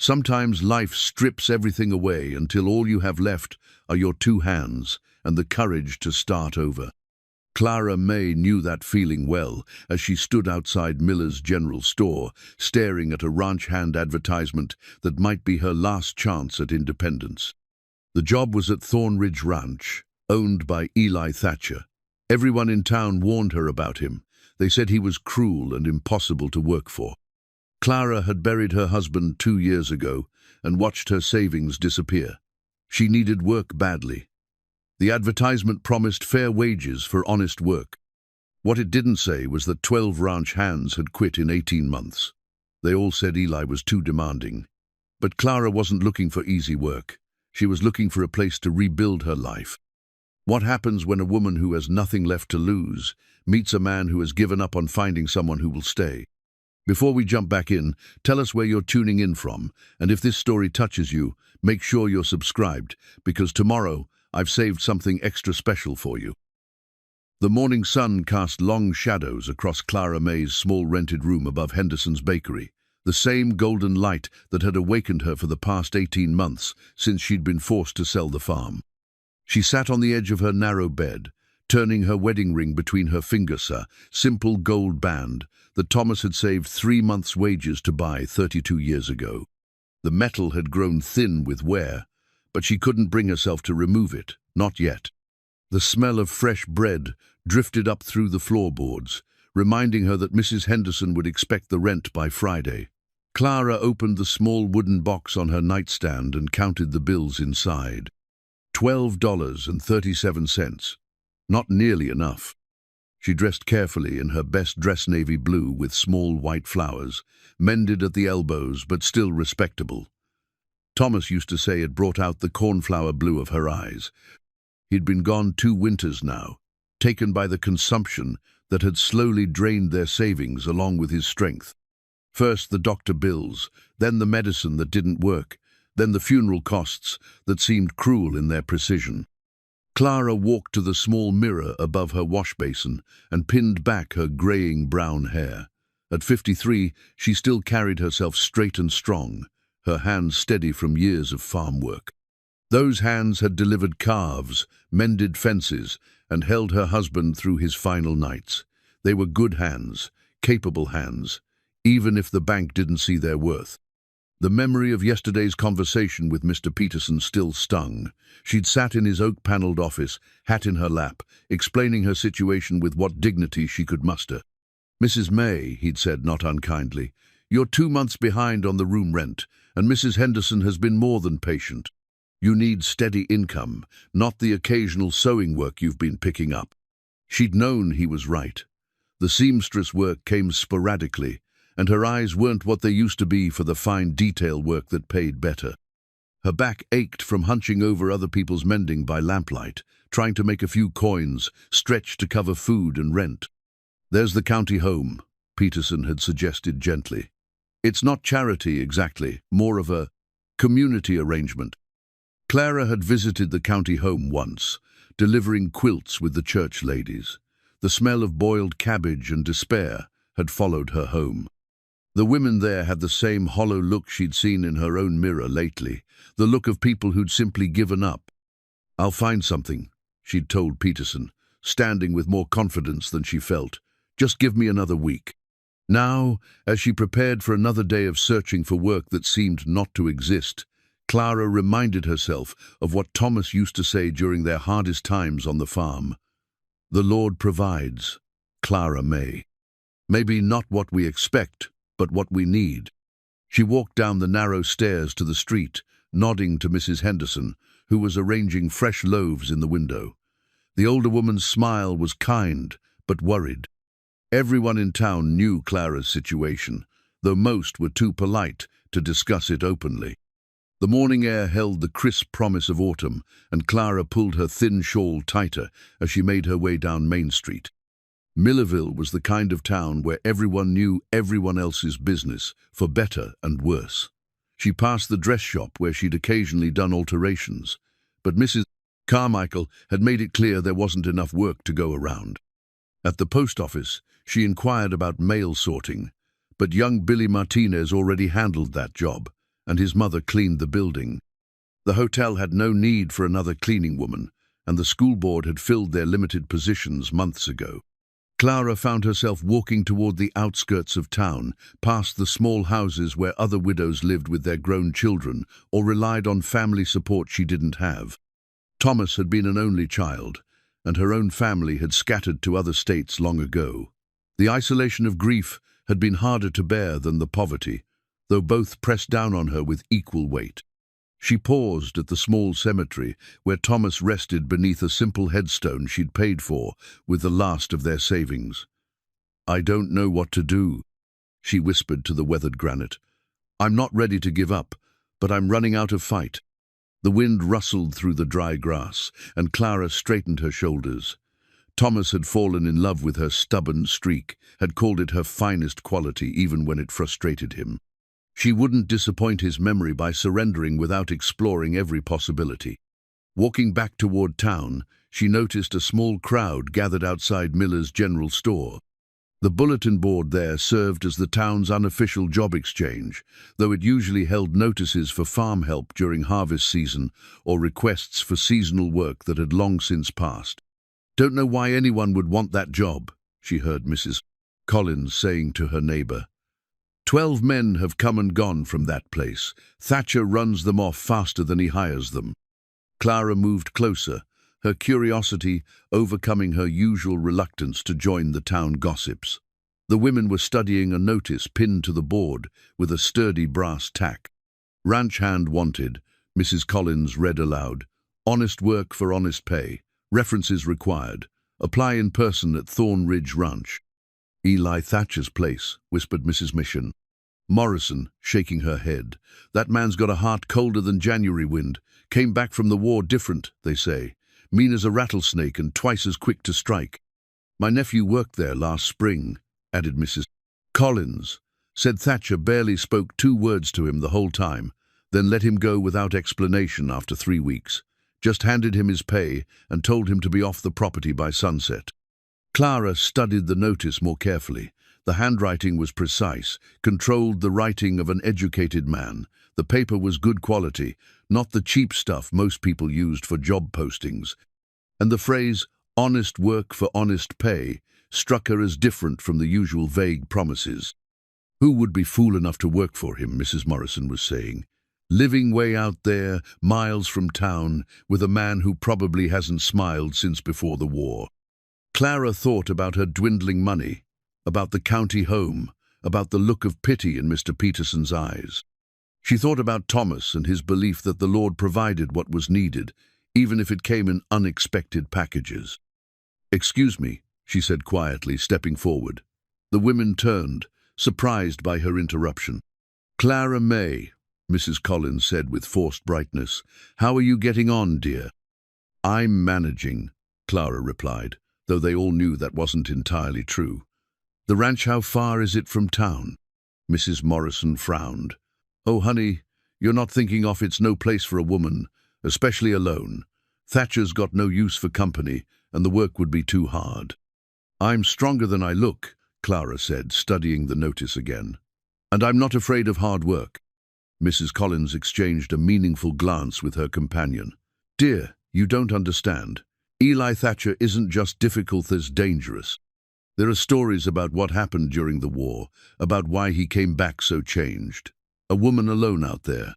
Sometimes life strips everything away until all you have left are your two hands and the courage to start over. Clara May knew that feeling well as she stood outside Miller's General Store, staring at a ranch hand advertisement that might be her last chance at independence. The job was at Thorn Ridge Ranch, owned by Eli Thatcher. Everyone in town warned her about him. They said he was cruel and impossible to work for. Clara had buried her husband 2 years ago and watched her savings disappear. She needed work badly. The advertisement promised fair wages for honest work. What it didn't say was that 12 ranch hands had quit in 18 months. They all said Eli was too demanding. But Clara wasn't looking for easy work. She was looking for a place to rebuild her life. What happens when a woman who has nothing left to lose meets a man who has given up on finding someone who will stay? Before we jump back in, tell us where you're tuning in from, and if this story touches you, make sure you're subscribed, because tomorrow I've saved something extra special for you. The morning sun cast long shadows across Clara May's small rented room above Henderson's bakery, the same golden light that had awakened her for the past 18 months since she'd been forced to sell the farm. She sat on the edge of her narrow bed, turning her wedding ring between her fingers, a simple gold band that Thomas had saved 3 months' wages to buy 32 years ago. The metal had grown thin with wear, but she couldn't bring herself to remove it, not yet. The smell of fresh bread drifted up through the floorboards, reminding her that Mrs. Henderson would expect the rent by Friday. Clara opened the small wooden box on her nightstand and counted the bills inside. $12.37. Not nearly enough. She dressed carefully in her best dress navy blue with small white flowers, mended at the elbows but still respectable. Thomas used to say it brought out the cornflower blue of her eyes. He'd been gone 2 winters now, taken by the consumption that had slowly drained their savings along with his strength. First the doctor bills, then the medicine that didn't work, then the funeral costs that seemed cruel in their precision. Clara walked to the small mirror above her wash basin and pinned back her graying brown hair. At 53, she still carried herself straight and strong, her hands steady from years of farm work. Those hands had delivered calves, mended fences, and held her husband through his final nights. They were good hands, capable hands, even if the bank didn't see their worth. The memory of yesterday's conversation with Mr. Peterson still stung. She'd sat in his oak-paneled office, hat in her lap, explaining her situation with what dignity she could muster. "Mrs. May," he'd said not unkindly, "you're 2 months behind on the room rent, and Mrs. Henderson has been more than patient. You need steady income, not the occasional sewing work you've been picking up." She'd known he was right. The seamstress work came sporadically, and her eyes weren't what they used to be for the fine detail work that paid better. Her back ached from hunching over other people's mending by lamplight, trying to make a few coins, stretched to cover food and rent. "There's the county home," Peterson had suggested gently. "It's not charity exactly, more of a community arrangement." Clara had visited the county home once, delivering quilts with the church ladies. The smell of boiled cabbage and despair had followed her home. The women there had the same hollow look she'd seen in her own mirror lately, the look of people who'd simply given up. "I'll find something," she'd told Peterson, standing with more confidence than she felt. "Just give me another week." Now, as she prepared for another day of searching for work that seemed not to exist, Clara reminded herself of what Thomas used to say during their hardest times on the farm. "The Lord provides, Clara May. Maybe not what we expect, but what we need." She walked down the narrow stairs to the street, nodding to Mrs. Henderson, who was arranging fresh loaves in the window. The older woman's smile was kind, but worried. Everyone in town knew Clara's situation, though most were too polite to discuss it openly. The morning air held the crisp promise of autumn, and Clara pulled her thin shawl tighter as she made her way down Main Street. Millerville was the kind of town where everyone knew everyone else's business, for better and worse. She passed the dress shop where she'd occasionally done alterations, but Mrs. Carmichael had made it clear there wasn't enough work to go around. At the post office, she inquired about mail sorting, but young Billy Martinez already handled that job, and his mother cleaned the building. The hotel had no need for another cleaning woman, and the school board had filled their limited positions months ago. Clara found herself walking toward the outskirts of town, past the small houses where other widows lived with their grown children or relied on family support she didn't have. Thomas had been an only child, and her own family had scattered to other states long ago. The isolation of grief had been harder to bear than the poverty, though both pressed down on her with equal weight. She paused at the small cemetery where Thomas rested beneath a simple headstone she'd paid for with the last of their savings. "I don't know what to do," she whispered to the weathered granite. "I'm not ready to give up, but I'm running out of fight." The wind rustled through the dry grass, and Clara straightened her shoulders. Thomas had fallen in love with her stubborn streak, had called it her finest quality even when it frustrated him. She wouldn't disappoint his memory by surrendering without exploring every possibility. Walking back toward town, she noticed a small crowd gathered outside Miller's general store. The bulletin board there served as the town's unofficial job exchange, though it usually held notices for farm help during harvest season or requests for seasonal work that had long since passed. "Don't know why anyone would want that job," she heard Mrs. Collins saying to her neighbor. 12 men have come and gone from that place. Thatcher runs them off faster than he hires them." Clara moved closer, her curiosity overcoming her usual reluctance to join the town gossips. The women were studying a notice pinned to the board with a sturdy brass tack. "Ranch hand wanted," Mrs. Collins read aloud. "Honest work for honest pay. References required. Apply in person at Thorn Ridge Ranch." "Eli Thatcher's place," whispered Mrs. Mission. Morrison, shaking her head. "That man's got a heart colder than January wind. Came back from the war different, they say. Mean as a rattlesnake and twice as quick to strike. My nephew worked there last spring," added Mrs. Collins. "Said Thatcher barely spoke 2 words to him the whole time, then let him go without explanation after 3 weeks. Just handed him his pay and told him to be off the property by sunset." Clara studied the notice more carefully. The handwriting was precise, controlled the writing of an educated man. The paper was good quality, not the cheap stuff most people used for job postings. And the phrase, "honest work for honest pay," struck her as different from the usual vague promises. "Who would be fool enough to work for him?" Mrs. Morrison was saying. "Living way out there, miles from town, with a man who probably hasn't smiled since before the war." Clara thought about her dwindling money, about the county home, about the look of pity in Mr. Peterson's eyes. She thought about Thomas and his belief that the Lord provided what was needed, even if it came in unexpected packages. "Excuse me," she said quietly, stepping forward. The women turned, surprised by her interruption. "Clara May," Mrs. Collins said with forced brightness. "How are you getting on, dear?" "I'm managing," Clara replied, though they all knew that wasn't entirely true. "The ranch, how far is it from town?" Mrs. Morrison frowned. "Oh, honey, you're not thinking off. It's no place for a woman, especially alone. Thatcher's got no use for company, and the work would be too hard." "I'm stronger than I look," Clara said, studying the notice again. "And I'm not afraid of hard work." Mrs. Collins exchanged a meaningful glance with her companion. "Dear, you don't understand. Eli Thatcher isn't just difficult, there's dangerous. There are stories about what happened during the war, about why he came back so changed. A woman alone out there."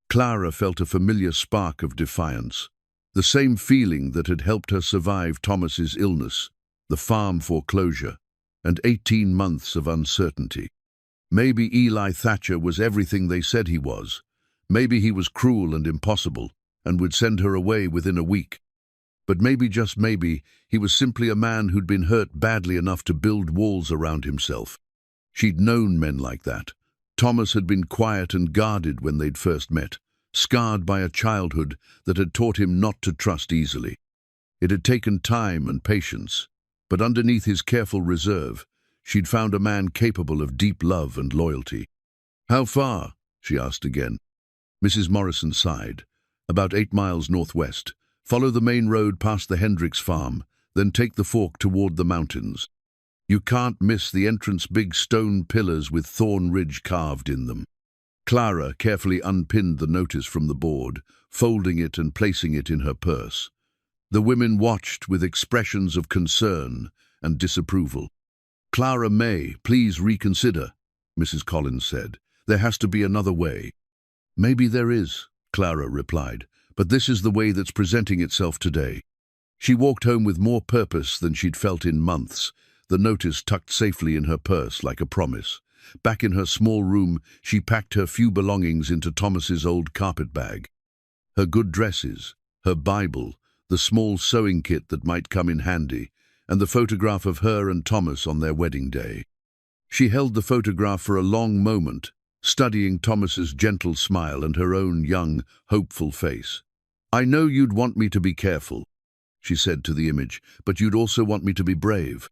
Clara felt a familiar spark of defiance, the same feeling that had helped her survive Thomas's illness, the farm foreclosure, and 18 months of uncertainty. Maybe Eli Thatcher was everything they said he was. Maybe he was cruel and impossible, and would send her away within a week. But maybe, just maybe, he was simply a man who'd been hurt badly enough to build walls around himself. She'd known men like that. Thomas had been quiet and guarded when they'd first met, scarred by a childhood that had taught him not to trust easily. It had taken time and patience, but underneath his careful reserve, she'd found a man capable of deep love and loyalty. "How far?" she asked again. Mrs. Morrison sighed. "About 8 miles northwest. Follow the main road past the Hendricks farm, then take the fork toward the mountains. You can't miss the entrance, big stone pillars with Thorn Ridge carved in them." Clara carefully unpinned the notice from the board, folding it and placing it in her purse. The women watched with expressions of concern and disapproval. "Clara May, please reconsider," Mrs. Collins said. "There has to be another way." "Maybe there is," Clara replied, "but this is the way that's presenting itself today." She walked home with more purpose than she'd felt in months, the notice tucked safely in her purse like a promise. Back in her small room, she packed her few belongings into Thomas's old carpet bag. Her good dresses, her Bible, the small sewing kit that might come in handy, and the photograph of her and Thomas on their wedding day. She held the photograph for a long moment, studying Thomas's gentle smile and her own young, hopeful face. "I know you'd want me to be careful," she said to the image, "but you'd also want me to be brave."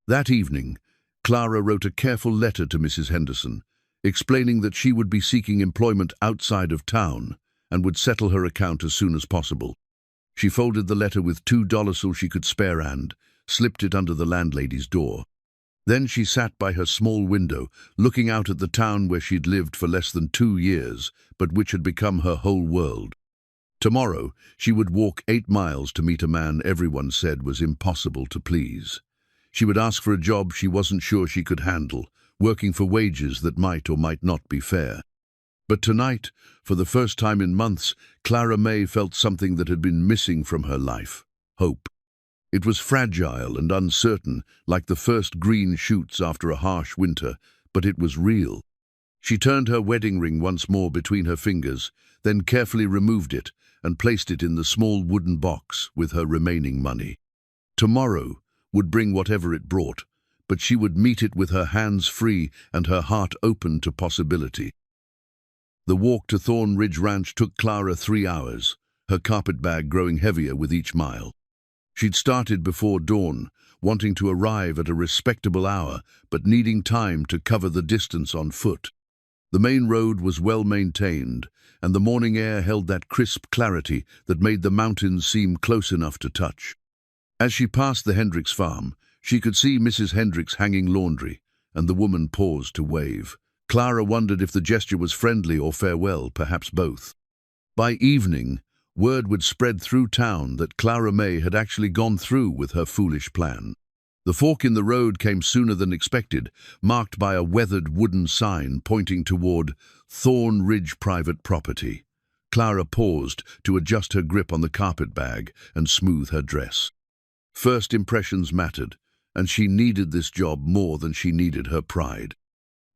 That evening, Clara wrote a careful letter to Mrs. Henderson, explaining that she would be seeking employment outside of town and would settle her account as soon as possible. She folded the letter with $2 she could spare and slipped it under the landlady's door. Then she sat by her small window, looking out at the town where she'd lived for less than 2 years, but which had become her whole world. Tomorrow, she would walk 8 miles to meet a man everyone said was impossible to please. She would ask for a job she wasn't sure she could handle, working for wages that might or might not be fair. But tonight, for the first time in months, Clara May felt something that had been missing from her life: hope. It was fragile and uncertain, like the first green shoots after a harsh winter, but it was real. She turned her wedding ring once more between her fingers, then carefully removed it and placed it in the small wooden box with her remaining money. Tomorrow would bring whatever it brought, but she would meet it with her hands free and her heart open to possibility. The walk to Thorn Ridge Ranch took Clara 3 hours, her carpet bag growing heavier with each mile. She'd started before dawn, wanting to arrive at a respectable hour, but needing time to cover the distance on foot. The main road was well maintained, and the morning air held that crisp clarity that made the mountains seem close enough to touch. As she passed the Hendricks farm, she could see Mrs. Hendricks hanging laundry, and the woman paused to wave. Clara wondered if the gesture was friendly or farewell, perhaps both. By evening, word would spread through town that Clara May had actually gone through with her foolish plan. The fork in the road came sooner than expected, marked by a weathered wooden sign pointing toward Thorn Ridge Private Property. Clara paused to adjust her grip on the carpet bag and smooth her dress. First impressions mattered, and she needed this job more than she needed her pride.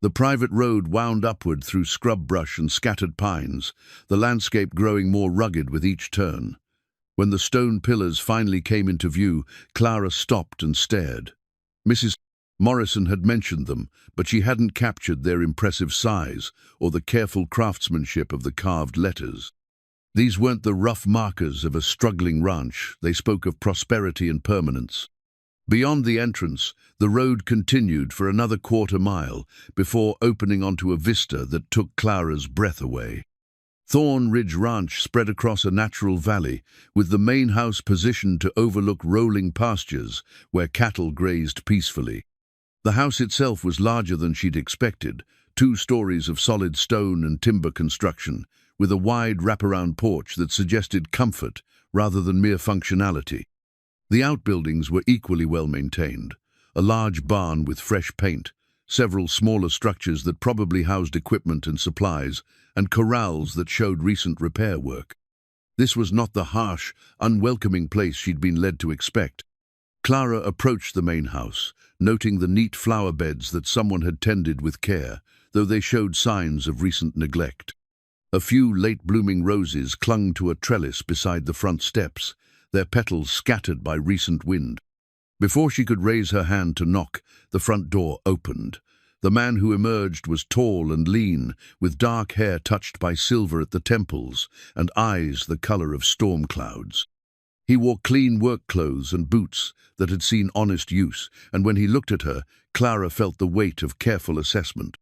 The private road wound upward through scrub brush and scattered pines, the landscape growing more rugged with each turn. When the stone pillars finally came into view, Clara stopped and stared. Mrs. Morrison had mentioned them, but she hadn't captured their impressive size or the careful craftsmanship of the carved letters. These weren't the rough markers of a struggling ranch, they spoke of prosperity and permanence. Beyond the entrance, the road continued for another quarter-mile before opening onto a vista that took Clara's breath away. Thorn Ridge Ranch spread across a natural valley, with the main house positioned to overlook rolling pastures where cattle grazed peacefully. The house itself was larger than she'd expected, 2 stories of solid stone and timber construction, with a wide wraparound porch that suggested comfort rather than mere functionality. The outbuildings were equally well maintained, a large barn with fresh paint, several smaller structures that probably housed equipment and supplies, and corrals that showed recent repair work. This was not the harsh, unwelcoming place she'd been led to expect. Clara approached the main house, noting the neat flower beds that someone had tended with care, though they showed signs of recent neglect. A few late-blooming roses clung to a trellis beside the front steps, their petals scattered by recent wind. Before she could raise her hand to knock, the front door opened. The man who emerged was tall and lean, with dark hair touched by silver at the temples and eyes the color of storm clouds. He wore clean work clothes and boots that had seen honest use, and when he looked at her, Clara felt the weight of careful assessment.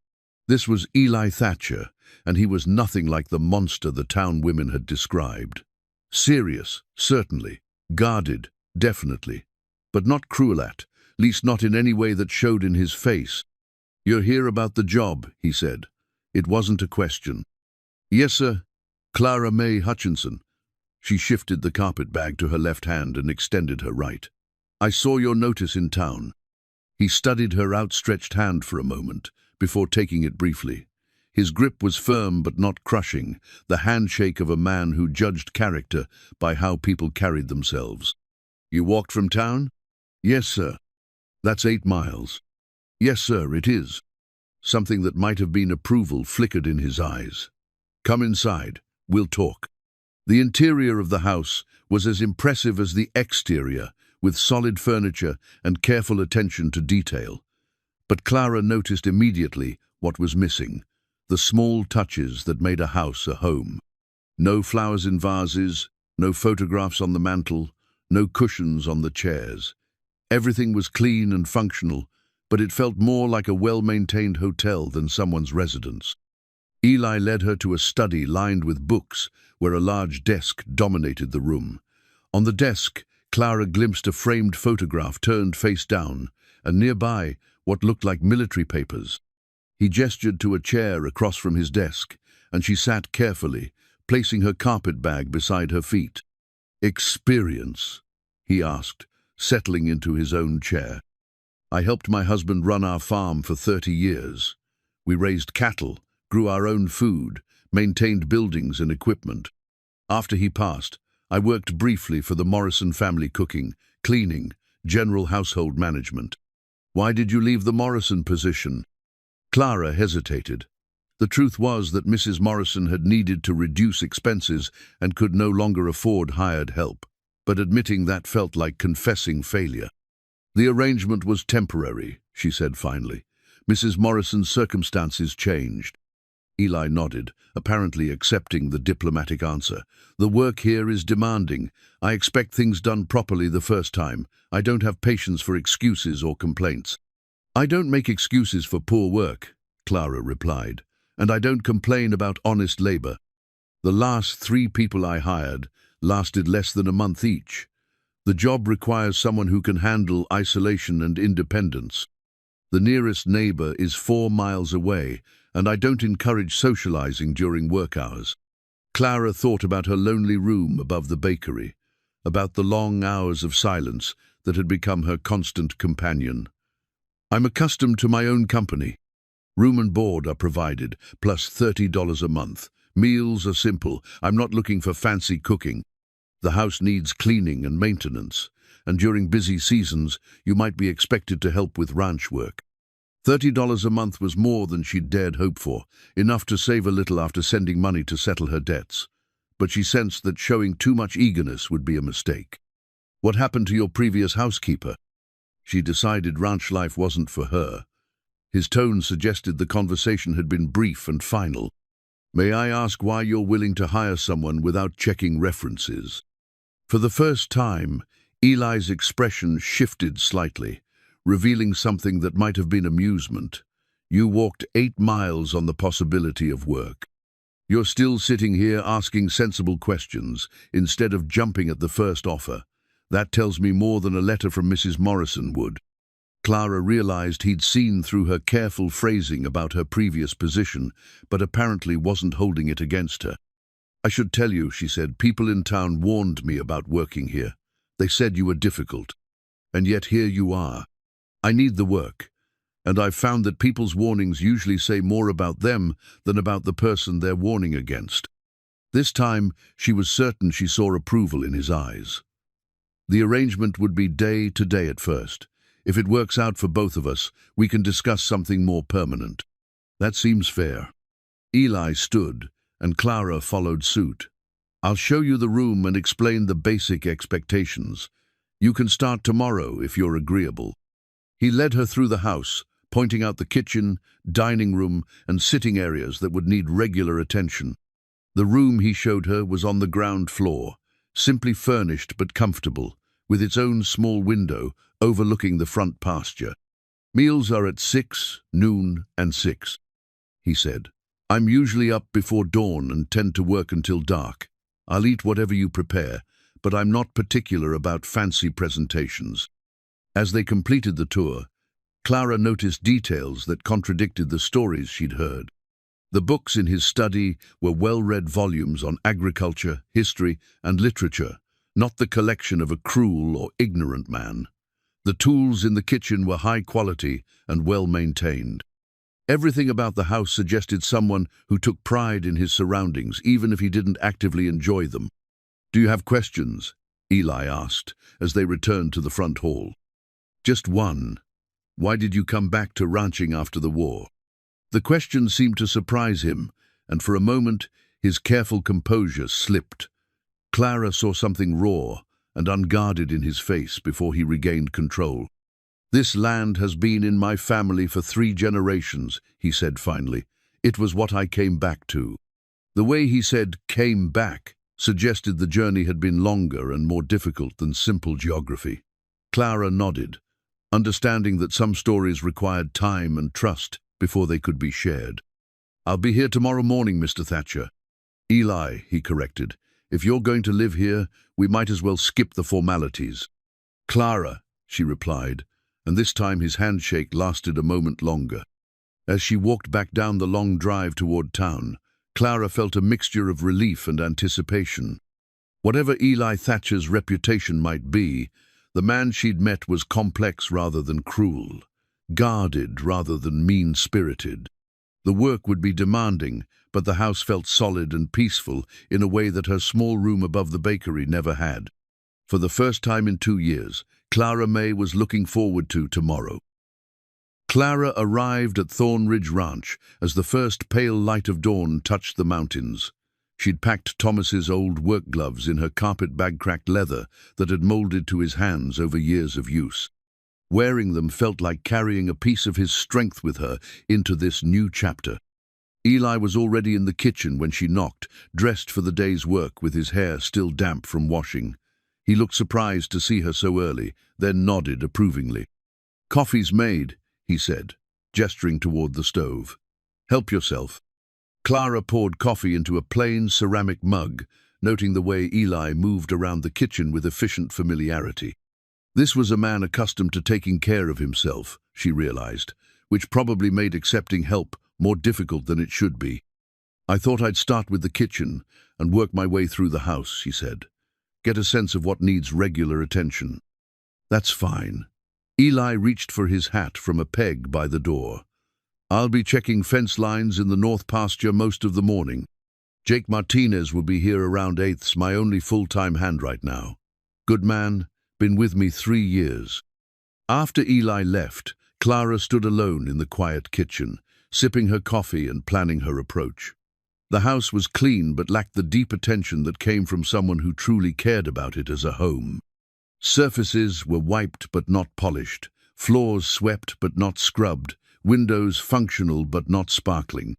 This was Eli Thatcher, and he was nothing like the monster the town women had described. Serious, certainly. Guarded, definitely. But not cruel least not in any way that showed in his face. "You're here about the job," he said. It wasn't a question. Yes, sir. Clara May Hutchinson. She shifted the carpet bag to her left hand and extended her right. I saw your notice in town. He studied her outstretched hand for a moment, before taking it briefly. His grip was firm but not crushing, the handshake of a man who judged character by how people carried themselves. You walked from town? Yes, sir. That's 8 miles. Yes, sir, it is. Something that might have been approval flickered in his eyes. Come inside. We'll talk. The interior of the house was as impressive as the exterior, with solid furniture and careful attention to detail. But Clara noticed immediately what was missing, the small touches that made a house a home. No flowers in vases, no photographs on the mantel, no cushions on the chairs. Everything was clean and functional, but it felt more like a well-maintained hotel than someone's residence. Eli led her to a study lined with books, where a large desk dominated the room. On the desk, Clara glimpsed a framed photograph turned face down, and nearby, what looked like military papers. He gestured to a chair across from his desk, and she sat carefully, placing her carpet bag beside her feet. Experience, he asked, settling into his own chair. I helped my husband run our farm for 30 years. We raised cattle, grew our own food, maintained buildings and equipment. After he passed, I worked briefly for the Morrison family cooking, cleaning, general household management. Why did you leave the Morrison position? Clara hesitated. The truth was that Mrs. Morrison had needed to reduce expenses and could no longer afford hired help, but admitting that felt like confessing failure. The arrangement was temporary, she said finally. Mrs. Morrison's circumstances changed. Eli nodded, apparently accepting the diplomatic answer. The work here is demanding. I expect things done properly the first time. I don't have patience for excuses or complaints. I don't make excuses for poor work, Clara replied, and I don't complain about honest labor. The last 3 people I hired lasted less than a month each. The job requires someone who can handle isolation and independence. The nearest neighbor is 4 miles away, and I don't encourage socializing during work hours. Clara thought about her lonely room above the bakery, about the long hours of silence that had become her constant companion. I'm accustomed to my own company. Room and board are provided, plus $30 a month. Meals are simple. I'm not looking for fancy cooking. The house needs cleaning and maintenance, and during busy seasons, you might be expected to help with ranch work. $30 a month was more than she'd dared hope for, enough to save a little after sending money to settle her debts. But she sensed that showing too much eagerness would be a mistake. What happened to your previous housekeeper? She decided ranch life wasn't for her. His tone suggested the conversation had been brief and final. May I ask why you're willing to hire someone without checking references? For the first time, Eli's expression shifted slightly, revealing something that might have been amusement. You walked 8 miles on the possibility of work. You're still sitting here asking sensible questions, instead of jumping at the first offer. That tells me more than a letter from Mrs. Morrison would. Clara realized he'd seen through her careful phrasing about her previous position, but apparently wasn't holding it against her. I should tell you, she said, people in town warned me about working here. They said you were difficult. And yet here you are. I need the work, and I've found that people's warnings usually say more about them than about the person they're warning against. This time, she was certain she saw approval in his eyes. The arrangement would be day to day at first. If it works out for both of us, we can discuss something more permanent. That seems fair. Eli stood, and Clara followed suit. I'll show you the room and explain the basic expectations. You can start tomorrow if you're agreeable. He led her through the house, pointing out the kitchen, dining room, and sitting areas that would need regular attention. The room he showed her was on the ground floor, simply furnished but comfortable, with its own small window overlooking the front pasture. Meals are at 6, noon, and 6, he said. I'm usually up before dawn and tend to work until dark. I'll eat whatever you prepare, but I'm not particular about fancy presentations. As they completed the tour, Clara noticed details that contradicted the stories she'd heard. The books in his study were well-read volumes on agriculture, history, and literature, not the collection of a cruel or ignorant man. The tools in the kitchen were high quality and well-maintained. Everything about the house suggested someone who took pride in his surroundings, even if he didn't actively enjoy them. "Do you have questions?" Eli asked, as they returned to the front hall. "Just one. Why did you come back to ranching after the war?" The question seemed to surprise him, and for a moment his careful composure slipped. Clara saw something raw and unguarded in his face before he regained control. "This land has been in my family for 3 generations, he said finally. "It was what I came back to." The way he said "came back" suggested the journey had been longer and more difficult than simple geography. Clara nodded, understanding that some stories required time and trust before they could be shared. "I'll be here tomorrow morning, Mr. Thatcher." "Eli," he corrected, "if you're going to live here, we might as well skip the formalities." "Clara," she replied, and this time his handshake lasted a moment longer. As she walked back down the long drive toward town, Clara felt a mixture of relief and anticipation. Whatever Eli Thatcher's reputation might be, the man she'd met was complex rather than cruel, guarded rather than mean-spirited. The work would be demanding, but the house felt solid and peaceful in a way that her small room above the bakery never had. For the first time in 2 years, Clara May was looking forward to tomorrow. Clara arrived at Thornridge Ranch as the first pale light of dawn touched the mountains. She'd packed Thomas's old work gloves in her carpet-bag-cracked leather that had molded to his hands over years of use. Wearing them felt like carrying a piece of his strength with her into this new chapter. Eli was already in the kitchen when she knocked, dressed for the day's work with his hair still damp from washing. He looked surprised to see her so early, then nodded approvingly. "Coffee's made," he said, gesturing toward the stove. "Help yourself." Clara poured coffee into a plain ceramic mug, noting the way Eli moved around the kitchen with efficient familiarity. This was a man accustomed to taking care of himself, she realized, which probably made accepting help more difficult than it should be. "I thought I'd start with the kitchen and work my way through the house," she said. "Get a sense of what needs regular attention." "That's fine." Eli reached for his hat from a peg by the door. "I'll be checking fence lines in the north pasture most of the morning. Jake Martinez will be here around 8's, my only full-time hand right now. Good man, been with me 3 years. After Eli left, Clara stood alone in the quiet kitchen, sipping her coffee and planning her approach. The house was clean but lacked the deep attention that came from someone who truly cared about it as a home. Surfaces were wiped but not polished, floors swept but not scrubbed, windows functional but not sparkling.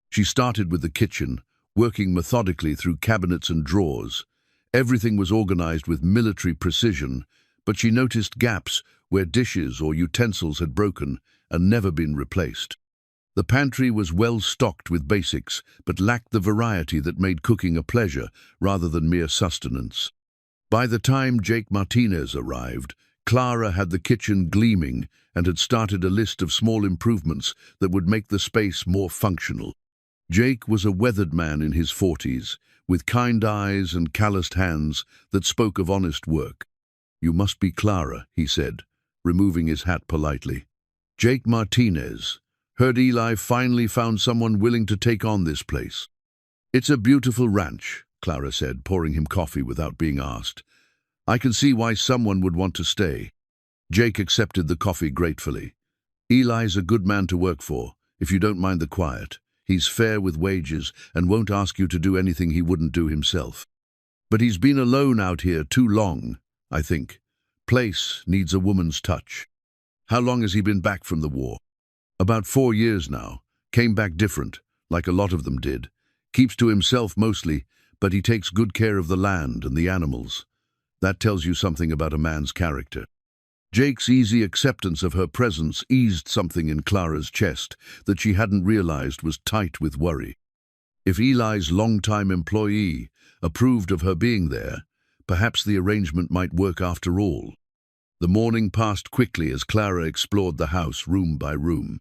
She started with the kitchen, working methodically through cabinets and drawers. Everything was organized with military precision, but she noticed gaps where dishes or utensils had broken and never been replaced. The pantry was well stocked with basics, but lacked the variety that made cooking a pleasure rather than mere sustenance. By the time Jake Martinez arrived, Clara had the kitchen gleaming and had started a list of small improvements that would make the space more functional. Jake was a weathered man in his 40s, with kind eyes and calloused hands that spoke of honest work. "You must be Clara," he said, removing his hat politely. "Jake Martinez. Heard Eli finally found someone willing to take on this place." "It's a beautiful ranch," Clara said, pouring him coffee without being asked. "I can see why someone would want to stay." Jake accepted the coffee gratefully. "Eli's a good man to work for, if you don't mind the quiet. He's fair with wages and won't ask you to do anything he wouldn't do himself. But he's been alone out here too long, I think. Place needs a woman's touch." "How long has he been back from the war?" "About 4 years now. Came back different, like a lot of them did. Keeps to himself mostly, but he takes good care of the land and the animals. That tells you something about a man's character." Jake's easy acceptance of her presence eased something in Clara's chest that she hadn't realized was tight with worry. If Eli's longtime employee approved of her being there, perhaps the arrangement might work after all. The morning passed quickly as Clara explored the house room by room.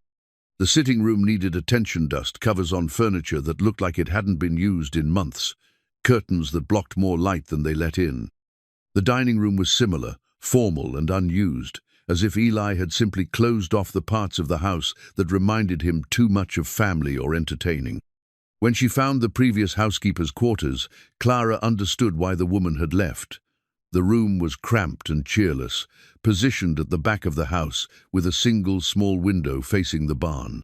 The sitting room needed attention: dust, covers on furniture that looked like it hadn't been used in months, curtains that blocked more light than they let in. The dining room was similar, formal and unused, as if Eli had simply closed off the parts of the house that reminded him too much of family or entertaining. When she found the previous housekeeper's quarters, Clara understood why the woman had left. The room was cramped and cheerless, positioned at the back of the house with a single small window facing the barn.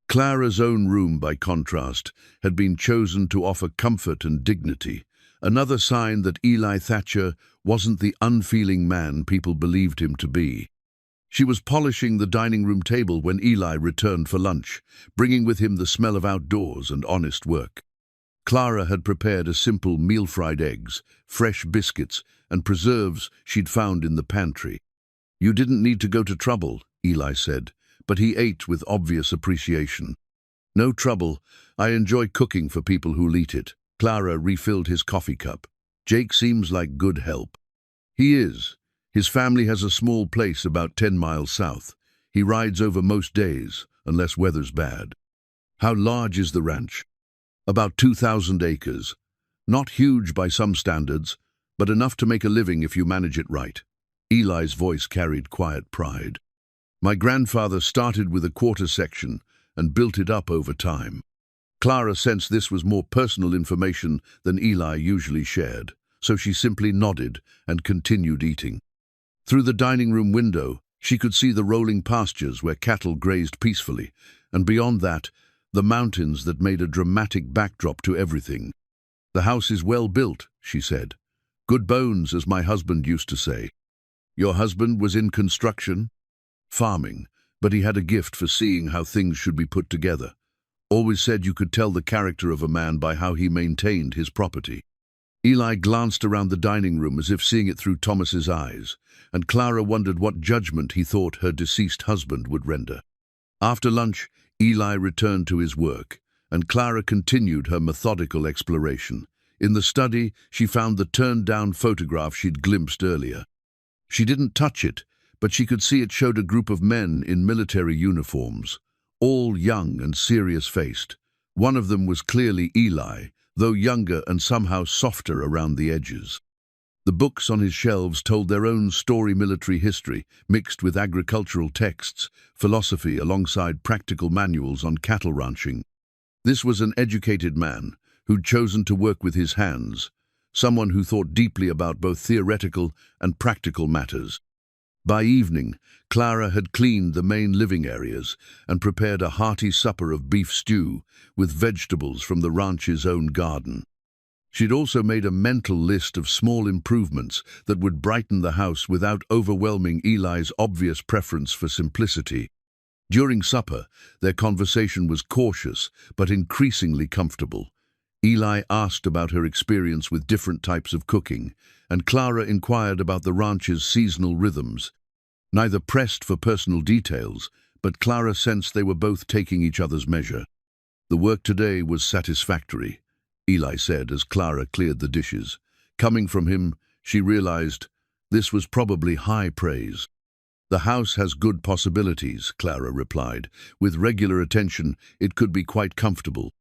Clara's own room, by contrast, had been chosen to offer comfort and dignity, another sign that Eli Thatcher wasn't the unfeeling man people believed him to be. She was polishing the dining room table when Eli returned for lunch, bringing with him the smell of outdoors and honest work. Clara had prepared a simple meal: fried eggs, fresh biscuits, and preserves she'd found in the pantry. "You didn't need to go to trouble," Eli said, but he ate with obvious appreciation. "No trouble. I enjoy cooking for people who'll eat it." Clara refilled his coffee cup. "Jake seems like good help." "He is. His family has a small place about 10 miles south. He rides over most days, unless weather's bad." "How large is the ranch?" "About 2,000 acres. Not huge by some standards, but enough to make a living if you manage it right." Eli's voice carried quiet pride. "My grandfather started with a quarter section and built it up over time." Clara sensed this was more personal information than Eli usually shared, so she simply nodded and continued eating. Through the dining room window, she could see the rolling pastures where cattle grazed peacefully, and beyond that, the mountains that made a dramatic backdrop to everything. "The house is well built," she said. "Good bones, as my husband used to say." "Your husband was in construction?" "Farming, but he had a gift for seeing how things should be put together. Always said you could tell the character of a man by how he maintained his property." Eli glanced around the dining room as if seeing it through Thomas's eyes, and Clara wondered what judgment he thought her deceased husband would render. After lunch, Eli returned to his work, and Clara continued her methodical exploration. In the study, she found the turned-down photograph she'd glimpsed earlier. She didn't touch it, but she could see it showed a group of men in military uniforms, all young and serious-faced. One of them was clearly Eli, though younger and somehow softer around the edges. The books on his shelves told their own story: military history, mixed with agricultural texts, philosophy alongside practical manuals on cattle ranching. This was an educated man who'd chosen to work with his hands, someone who thought deeply about both theoretical and practical matters. By evening, Clara had cleaned the main living areas and prepared a hearty supper of beef stew with vegetables from the ranch's own garden. She'd also made a mental list of small improvements that would brighten the house without overwhelming Eli's obvious preference for simplicity. During supper, their conversation was cautious but increasingly comfortable. Eli asked about her experience with different types of cooking, and Clara inquired about the ranch's seasonal rhythms. Neither pressed for personal details, but Clara sensed they were both taking each other's measure. "The work today was satisfactory," Eli said as Clara cleared the dishes. Coming from him, she realized this was probably high praise. "The house has good possibilities," Clara replied. "With regular attention, it could be quite comfortable."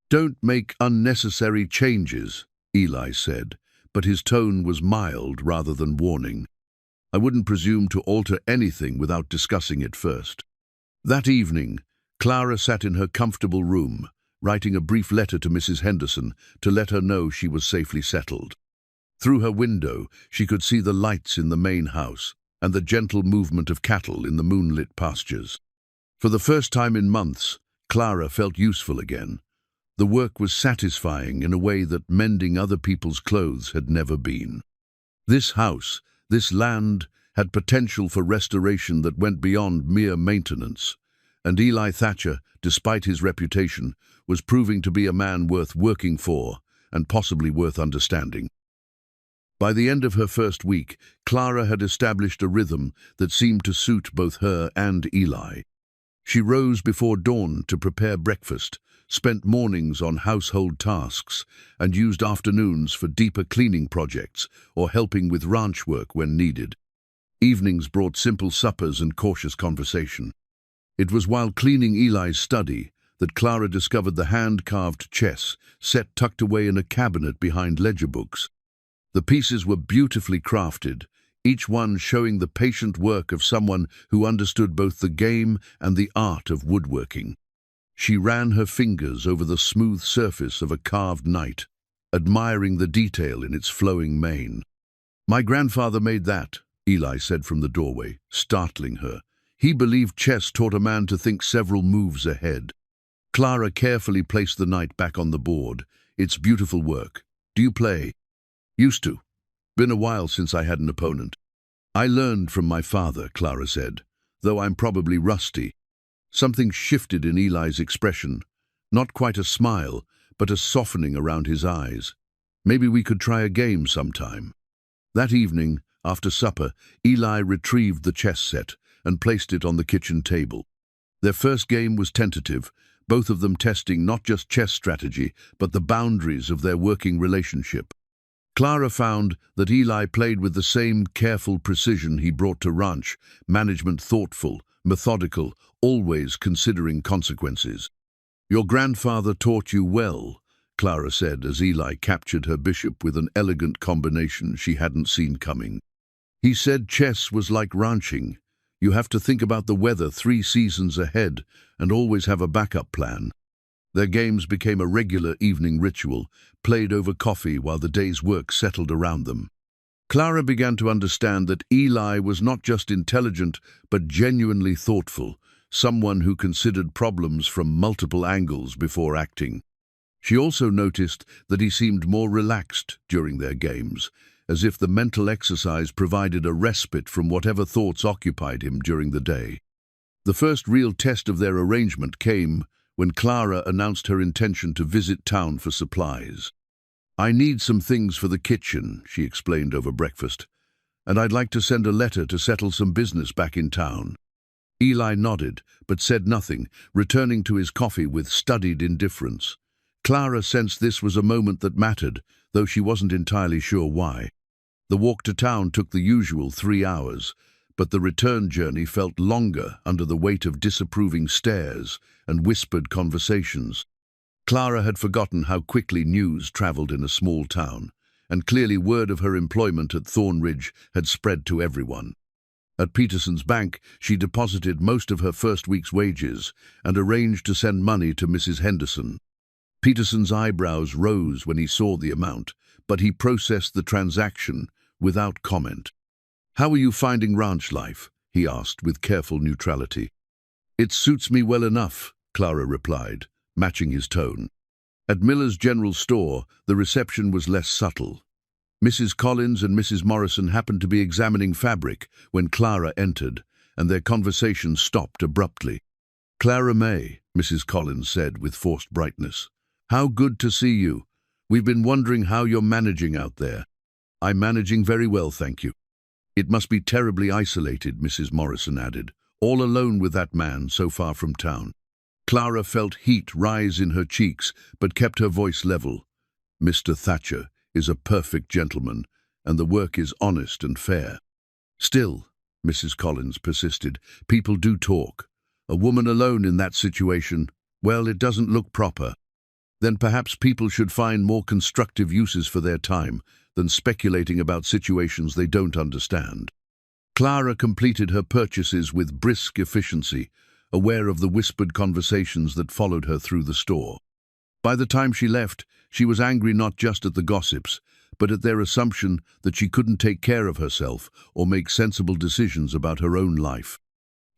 "Don't make unnecessary changes," Eli said, but his tone was mild rather than warning. "I wouldn't presume to alter anything without discussing it first." That evening, Clara sat in her comfortable room, writing a brief letter to Mrs. Henderson to let her know she was safely settled. Through her window, she could see the lights in the main house and the gentle movement of cattle in the moonlit pastures. For the first time in months, Clara felt useful again. The work was satisfying in a way that mending other people's clothes had never been. This house, this land, had potential for restoration that went beyond mere maintenance, and Eli Thatcher, despite his reputation, was proving to be a man worth working for and possibly worth understanding. By the end of her first week, Clara had established a rhythm that seemed to suit both her and Eli. She rose before dawn to prepare breakfast, spent mornings on household tasks, and used afternoons for deeper cleaning projects or helping with ranch work when needed. Evenings brought simple suppers and cautious conversation. It was while cleaning Eli's study that Clara discovered the hand-carved chess set tucked away in a cabinet behind ledger books. The pieces were beautifully crafted, each one showing the patient work of someone who understood both the game and the art of woodworking. She ran her fingers over the smooth surface of a carved knight, admiring the detail in its flowing mane. "My grandfather made that," Eli said from the doorway, startling her. "He believed chess taught a man to think several moves ahead." Clara carefully placed the knight back on the board. "It's beautiful work. Do you play?" "Used to. Been a while since I had an opponent." "I learned from my father," Clara said, "though I'm probably rusty." Something shifted in Eli's expression. Not quite a smile, but a softening around his eyes. "Maybe we could try a game sometime." That evening, after supper, Eli retrieved the chess set and placed it on the kitchen table. Their first game was tentative, both of them testing not just chess strategy, but the boundaries of their working relationship. Clara found that Eli played with the same careful precision he brought to ranch management, thoughtful, methodical, always considering consequences. "Your grandfather taught you well," Clara said as Eli captured her bishop with an elegant combination she hadn't seen coming. "He said chess was like ranching. You have to think about the weather 3 seasons ahead and always have a backup plan." Their games became a regular evening ritual, played over coffee while the day's work settled around them. Clara began to understand that Eli was not just intelligent, but genuinely thoughtful, someone who considered problems from multiple angles before acting. She also noticed that he seemed more relaxed during their games, as if the mental exercise provided a respite from whatever thoughts occupied him during the day. The first real test of their arrangement came when Clara announced her intention to visit town for supplies. "I need some things for the kitchen," she explained over breakfast, "and I'd like to send a letter to settle some business back in town." Eli nodded, but said nothing, returning to his coffee with studied indifference. Clara sensed this was a moment that mattered, though she wasn't entirely sure why. The walk to town took the usual 3 hours, but the return journey felt longer under the weight of disapproving stares and whispered conversations. Clara had forgotten how quickly news traveled in a small town, and clearly word of her employment at Thornridge had spread to everyone. At Peterson's bank, she deposited most of her first week's wages and arranged to send money to Mrs. Henderson. Peterson's eyebrows rose when he saw the amount, but he processed the transaction without comment. "How are you finding ranch life?" he asked with careful neutrality. "It suits me well enough," Clara replied, matching his tone. At Miller's General Store, the reception was less subtle. Mrs. Collins and Mrs. Morrison happened to be examining fabric when Clara entered, and their conversation stopped abruptly. "Clara May," Mrs. Collins said with forced brightness. "How good to see you. We've been wondering how you're managing out there." "I'm managing very well, thank you." "It must be terribly isolated," Mrs. Morrison added, "all alone with that man so far from town." Clara felt heat rise in her cheeks, but kept her voice level. "Mr. Thatcher is a perfect gentleman, and the work is honest and fair." "Still," Mrs. Collins persisted, "people do talk. A woman alone in that situation, well, it doesn't look proper." "Then perhaps people should find more constructive uses for their time than speculating about situations they don't understand." Clara completed her purchases with brisk efficiency, aware of the whispered conversations that followed her through the store. By the time she left, she was angry not just at the gossips, but at their assumption that she couldn't take care of herself or make sensible decisions about her own life.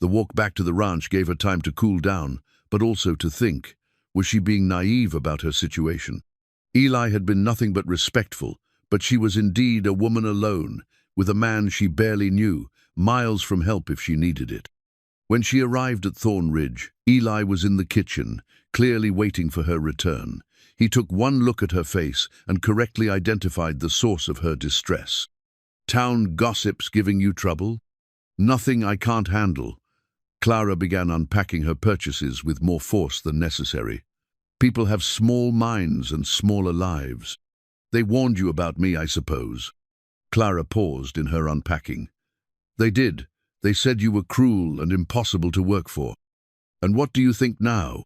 The walk back to the ranch gave her time to cool down, but also to think. Was she being naive about her situation? Eli had been nothing but respectful, but she was indeed a woman alone, with a man she barely knew, miles from help if she needed it. When she arrived at Thornridge, Eli was in the kitchen, clearly waiting for her return. He took one look at her face and correctly identified the source of her distress. "Town gossips giving you trouble?" "Nothing I can't handle." Clara began unpacking her purchases with more force than necessary. "People have small minds and smaller lives. They warned you about me, I suppose." Clara paused in her unpacking. "They did. They said you were cruel and impossible to work for." And what do you think now?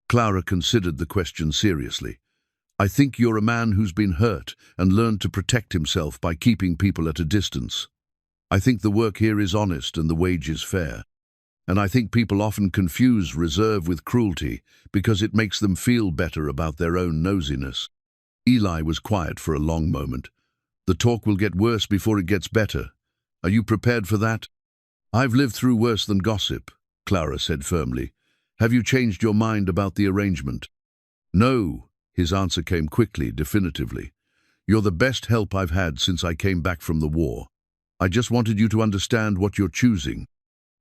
Clara considered the question seriously. I think you're a man who's been hurt and learned to protect himself by keeping people at a distance. I think the work here is honest and the wage is fair. And I think people often confuse reserve with cruelty because it makes them feel better about their own nosiness. Eli was quiet for a long moment. The talk will get worse before it gets better. Are you prepared for that? I've lived through worse than gossip, Clara said firmly. Have you changed your mind about the arrangement? No, his answer came quickly, definitively. You're the best help I've had since I came back from the war. I just wanted you to understand what you're choosing.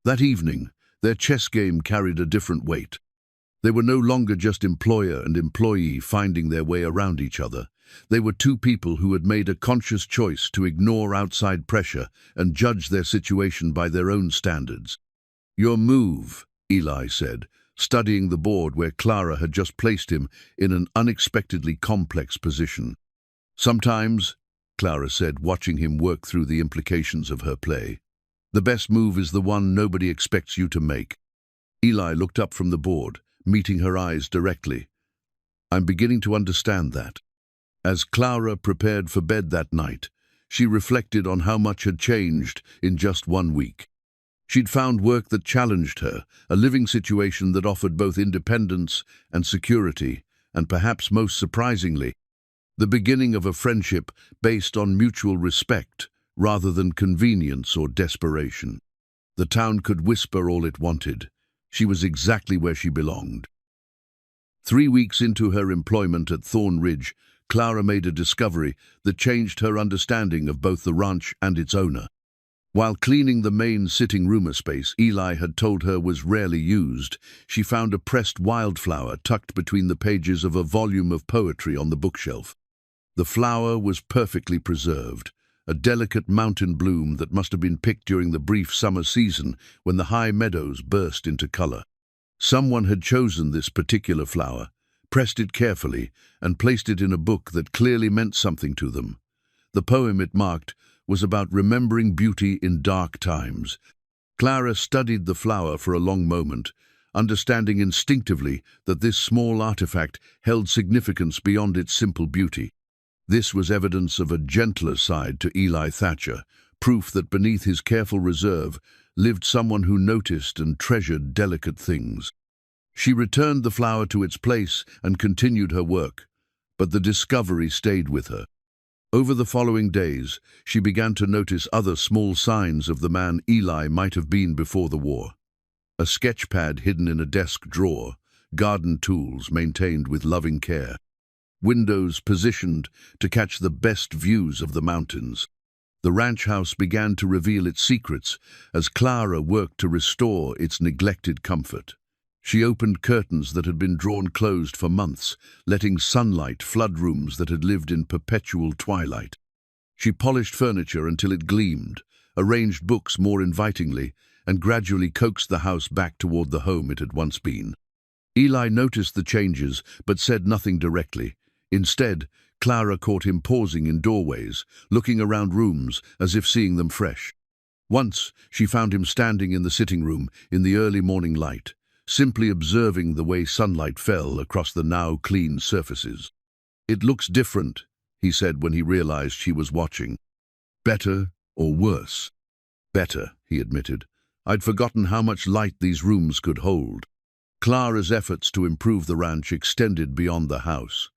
That evening, their chess game carried a different weight. They were no longer just employer and employee finding their way around each other. They were two people who had made a conscious choice to ignore outside pressure and judge their situation by their own standards. Your move, Eli said, studying the board where Clara had just placed him in an unexpectedly complex position. Sometimes, Clara said, watching him work through the implications of her play, the best move is the one nobody expects you to make. Eli looked up from the board, meeting her eyes directly. I'm beginning to understand that. As Clara prepared for bed that night, she reflected on how much had changed in just 1 week. She'd found work that challenged her, a living situation that offered both independence and security, and perhaps most surprisingly, the beginning of a friendship based on mutual respect rather than convenience or desperation. The town could whisper all it wanted. She was exactly where she belonged. 3 weeks into her employment at Thorn Ridge, Clara made a discovery that changed her understanding of both the ranch and its owner. While cleaning the main sitting room space Eli had told her was rarely used, she found a pressed wildflower tucked between the pages of a volume of poetry on the bookshelf. The flower was perfectly preserved, a delicate mountain bloom that must have been picked during the brief summer season when the high meadows burst into color. Someone had chosen this particular flower, pressed it carefully, and placed it in a book that clearly meant something to them. The poem it marked was about remembering beauty in dark times. Clara studied the flower for a long moment, understanding instinctively that this small artifact held significance beyond its simple beauty. This was evidence of a gentler side to Eli Thatcher, proof that beneath his careful reserve lived someone who noticed and treasured delicate things. She returned the flower to its place and continued her work, but the discovery stayed with her. Over the following days, she began to notice other small signs of the man Eli might have been before the war. A sketch pad hidden in a desk drawer, garden tools maintained with loving care, windows positioned to catch the best views of the mountains. The ranch house began to reveal its secrets as Clara worked to restore its neglected comfort. She opened curtains that had been drawn closed for months, letting sunlight flood rooms that had lived in perpetual twilight. She polished furniture until it gleamed, arranged books more invitingly, and gradually coaxed the house back toward the home it had once been. Eli noticed the changes, but said nothing directly. Instead, Clara caught him pausing in doorways, looking around rooms as if seeing them fresh. Once, she found him standing in the sitting room in the early morning light, simply observing the way sunlight fell across the now clean surfaces. "It looks different," he said when he realized she was watching. "Better or worse?" "Better," he admitted. "I'd forgotten how much light these rooms could hold." Clara's efforts to improve the ranch extended beyond the house.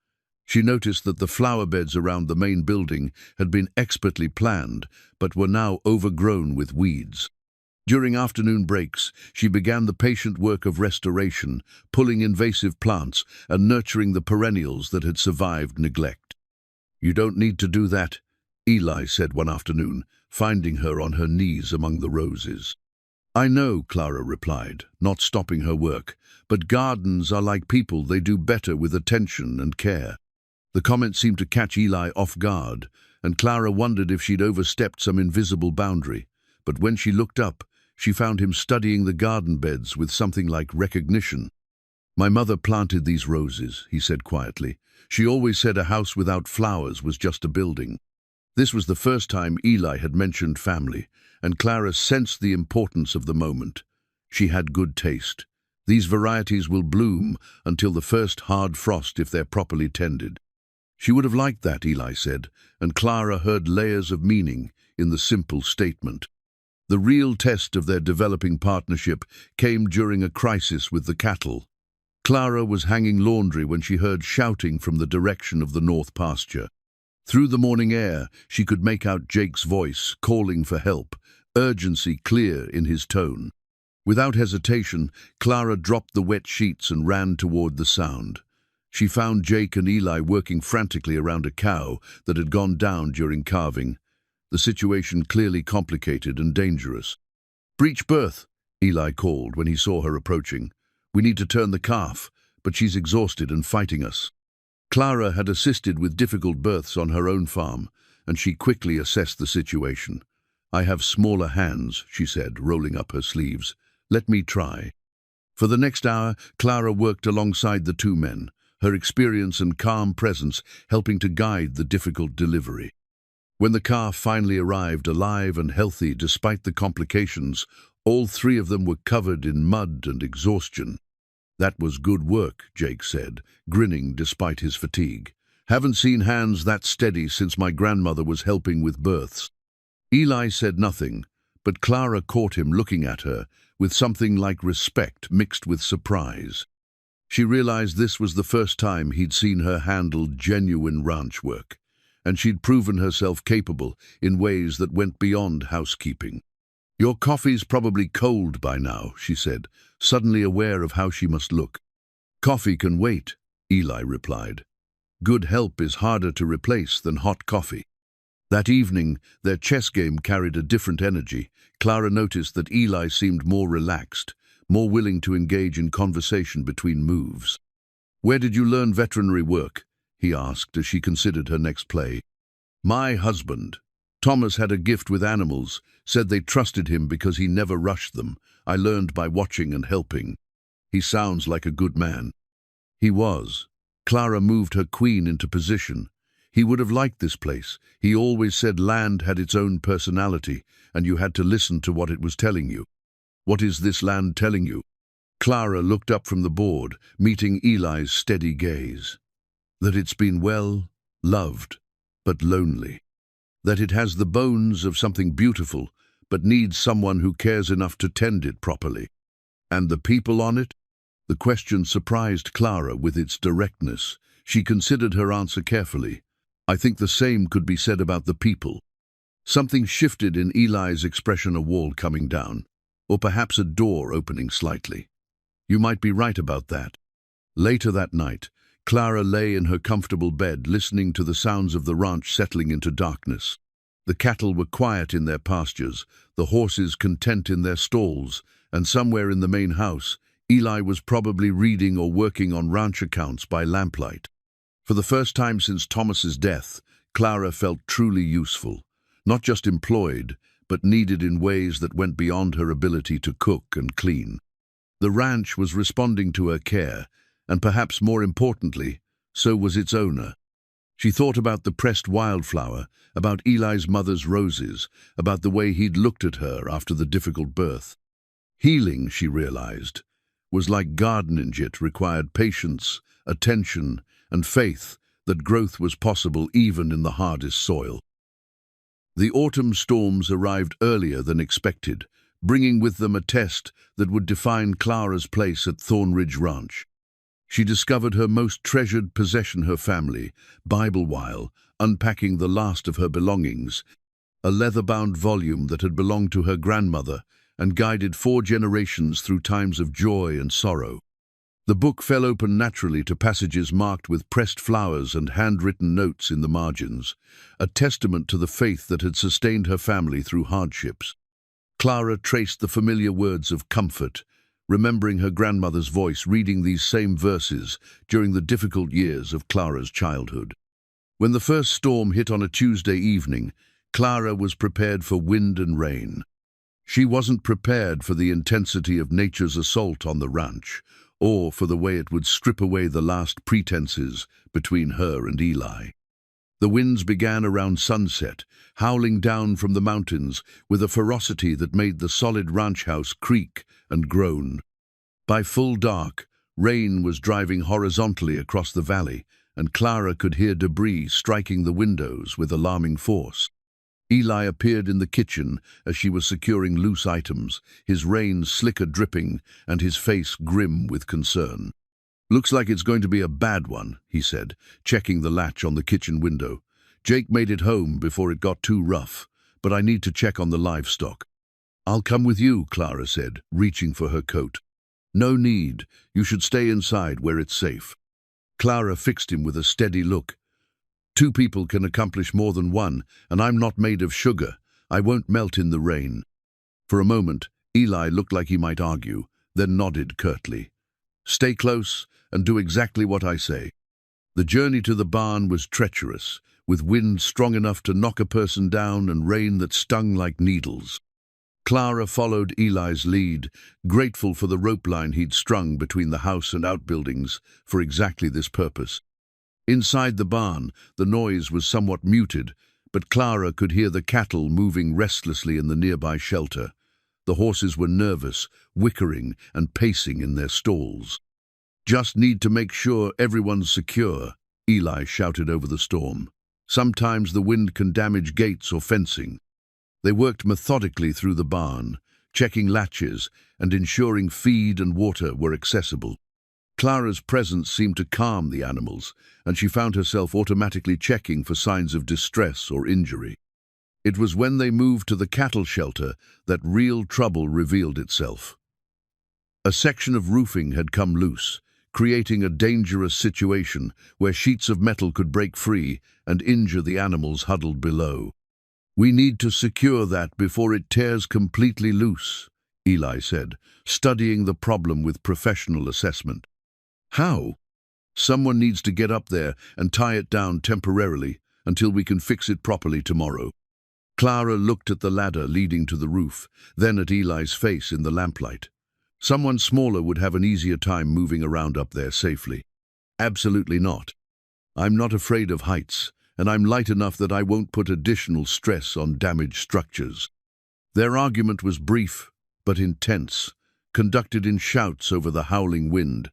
She noticed that the flower beds around the main building had been expertly planned, but were now overgrown with weeds. During afternoon breaks, she began the patient work of restoration, pulling invasive plants and nurturing the perennials that had survived neglect. "You don't need to do that," Eli said one afternoon, finding her on her knees among the roses. "I know," Clara replied, not stopping her work, "but gardens are like people, they do better with attention and care." The comment seemed to catch Eli off guard, and Clara wondered if she'd overstepped some invisible boundary. But when she looked up, she found him studying the garden beds with something like recognition. "My mother planted these roses," he said quietly. "She always said a house without flowers was just a building." This was the first time Eli had mentioned family, and Clara sensed the importance of the moment. She had good taste. These varieties will bloom until the first hard frost if they're properly tended. She would have liked that, Eli said, and Clara heard layers of meaning in the simple statement. The real test of their developing partnership came during a crisis with the cattle. Clara was hanging laundry when she heard shouting from the direction of the north pasture. Through the morning air, she could make out Jake's voice, calling for help, urgency clear in his tone. Without hesitation, Clara dropped the wet sheets and ran toward the sound. She found Jake and Eli working frantically around a cow that had gone down during calving. The situation clearly complicated and dangerous. "Breech birth," Eli called when he saw her approaching. "We need to turn the calf, but she's exhausted and fighting us." Clara had assisted with difficult births on her own farm, and she quickly assessed the situation. "I have smaller hands," she said, rolling up her sleeves. "Let me try." For the next hour, Clara worked alongside the two men, her experience and calm presence helping to guide the difficult delivery. When the calf finally arrived alive and healthy despite the complications, all three of them were covered in mud and exhaustion. "That was good work," Jake said, grinning despite his fatigue. "Haven't seen hands that steady since my grandmother was helping with births." Eli said nothing, but Clara caught him looking at her with something like respect mixed with surprise. She realized this was the first time he'd seen her handle genuine ranch work, and she'd proven herself capable in ways that went beyond housekeeping. "Your coffee's probably cold by now," she said, suddenly aware of how she must look. "Coffee can wait," Eli replied. "Good help is harder to replace than hot coffee." That evening, their chess game carried a different energy. Clara noticed that Eli seemed more relaxed, more willing to engage in conversation between moves. "Where did you learn veterinary work?" he asked as she considered her next play. "My husband. Thomas had a gift with animals, said they trusted him because he never rushed them. I learned by watching and helping." "He sounds like a good man." He was. Clara moved her queen into position. He would have liked this place. He always said land had its own personality, and you had to listen to what it was telling you. "What is this land telling you?" Clara looked up from the board, meeting Eli's steady gaze. "That it's been well, loved, but lonely. That it has the bones of something beautiful, but needs someone who cares enough to tend it properly. And the people on it?" The question surprised Clara with its directness. She considered her answer carefully. "I think the same could be said about the people." Something shifted in Eli's expression, a wall coming down, or perhaps a door opening slightly. "You might be right about that." Later that night, Clara lay in her comfortable bed, listening to the sounds of the ranch settling into darkness. The cattle were quiet in their pastures, the horses content in their stalls, and somewhere in the main house, Eli was probably reading or working on ranch accounts by lamplight. For the first time since Thomas's death, Clara felt truly useful, not just employed, but needed in ways that went beyond her ability to cook and clean. The ranch was responding to her care, and perhaps more importantly, so was its owner. She thought about the pressed wildflower, about Eli's mother's roses, about the way he'd looked at her after the difficult birth. Healing, she realized, was like gardening. It required patience, attention, and faith that growth was possible even in the hardest soil. The autumn storms arrived earlier than expected, bringing with them a test that would define Clara's place at Thornridge Ranch. She discovered her most treasured possession, her family, Bible, while unpacking the last of her belongings, a leather-bound volume that had belonged to her grandmother and guided 4 generations through times of joy and sorrow. The book fell open naturally to passages marked with pressed flowers and handwritten notes in the margins, a testament to the faith that had sustained her family through hardships. Clara traced the familiar words of comfort, remembering her grandmother's voice reading these same verses during the difficult years of Clara's childhood. When the first storm hit on a Tuesday evening, Clara was prepared for wind and rain. She wasn't prepared for the intensity of nature's assault on the ranch, or for the way it would strip away the last pretenses between her and Eli. The winds began around sunset, howling down from the mountains with a ferocity that made the solid ranch house creak and groan. By full dark, rain was driving horizontally across the valley, and Clara could hear debris striking the windows with alarming force. Eli appeared in the kitchen as she was securing loose items, his reins slicker dripping and his face grim with concern. "Looks like it's going to be a bad one," he said, checking the latch on the kitchen window. "Jake made it home before it got too rough, but I need to check on the livestock." "I'll come with you," Clara said, reaching for her coat. "No need. You should stay inside where it's safe." Clara fixed him with a steady look. "Two people can accomplish more than one, and I'm not made of sugar. I won't melt in the rain." For a moment, Eli looked like he might argue, then nodded curtly. "Stay close and do exactly what I say." The journey to the barn was treacherous, with wind strong enough to knock a person down and rain that stung like needles. Clara followed Eli's lead, grateful for the rope line he'd strung between the house and outbuildings for exactly this purpose. Inside the barn, the noise was somewhat muted, but Clara could hear the cattle moving restlessly in the nearby shelter. The horses were nervous, whickering and pacing in their stalls. "Just need to make sure everyone's secure," Eli shouted over the storm. "Sometimes the wind can damage gates or fencing." They worked methodically through the barn, checking latches and ensuring feed and water were accessible. Clara's presence seemed to calm the animals, and she found herself automatically checking for signs of distress or injury. It was when they moved to the cattle shelter that real trouble revealed itself. A section of roofing had come loose, creating a dangerous situation where sheets of metal could break free and injure the animals huddled below. "We need to secure that before it tears completely loose," Eli said, studying the problem with professional assessment. "How?" "Someone needs to get up there and tie it down temporarily until we can fix it properly tomorrow." Clara looked at the ladder leading to the roof, then at Eli's face in the lamplight. "Someone smaller would have an easier time moving around up there safely." "Absolutely not. I'm not afraid of heights, and I'm light enough that I won't put additional stress on damaged structures." Their argument was brief but intense, conducted in shouts over the howling wind.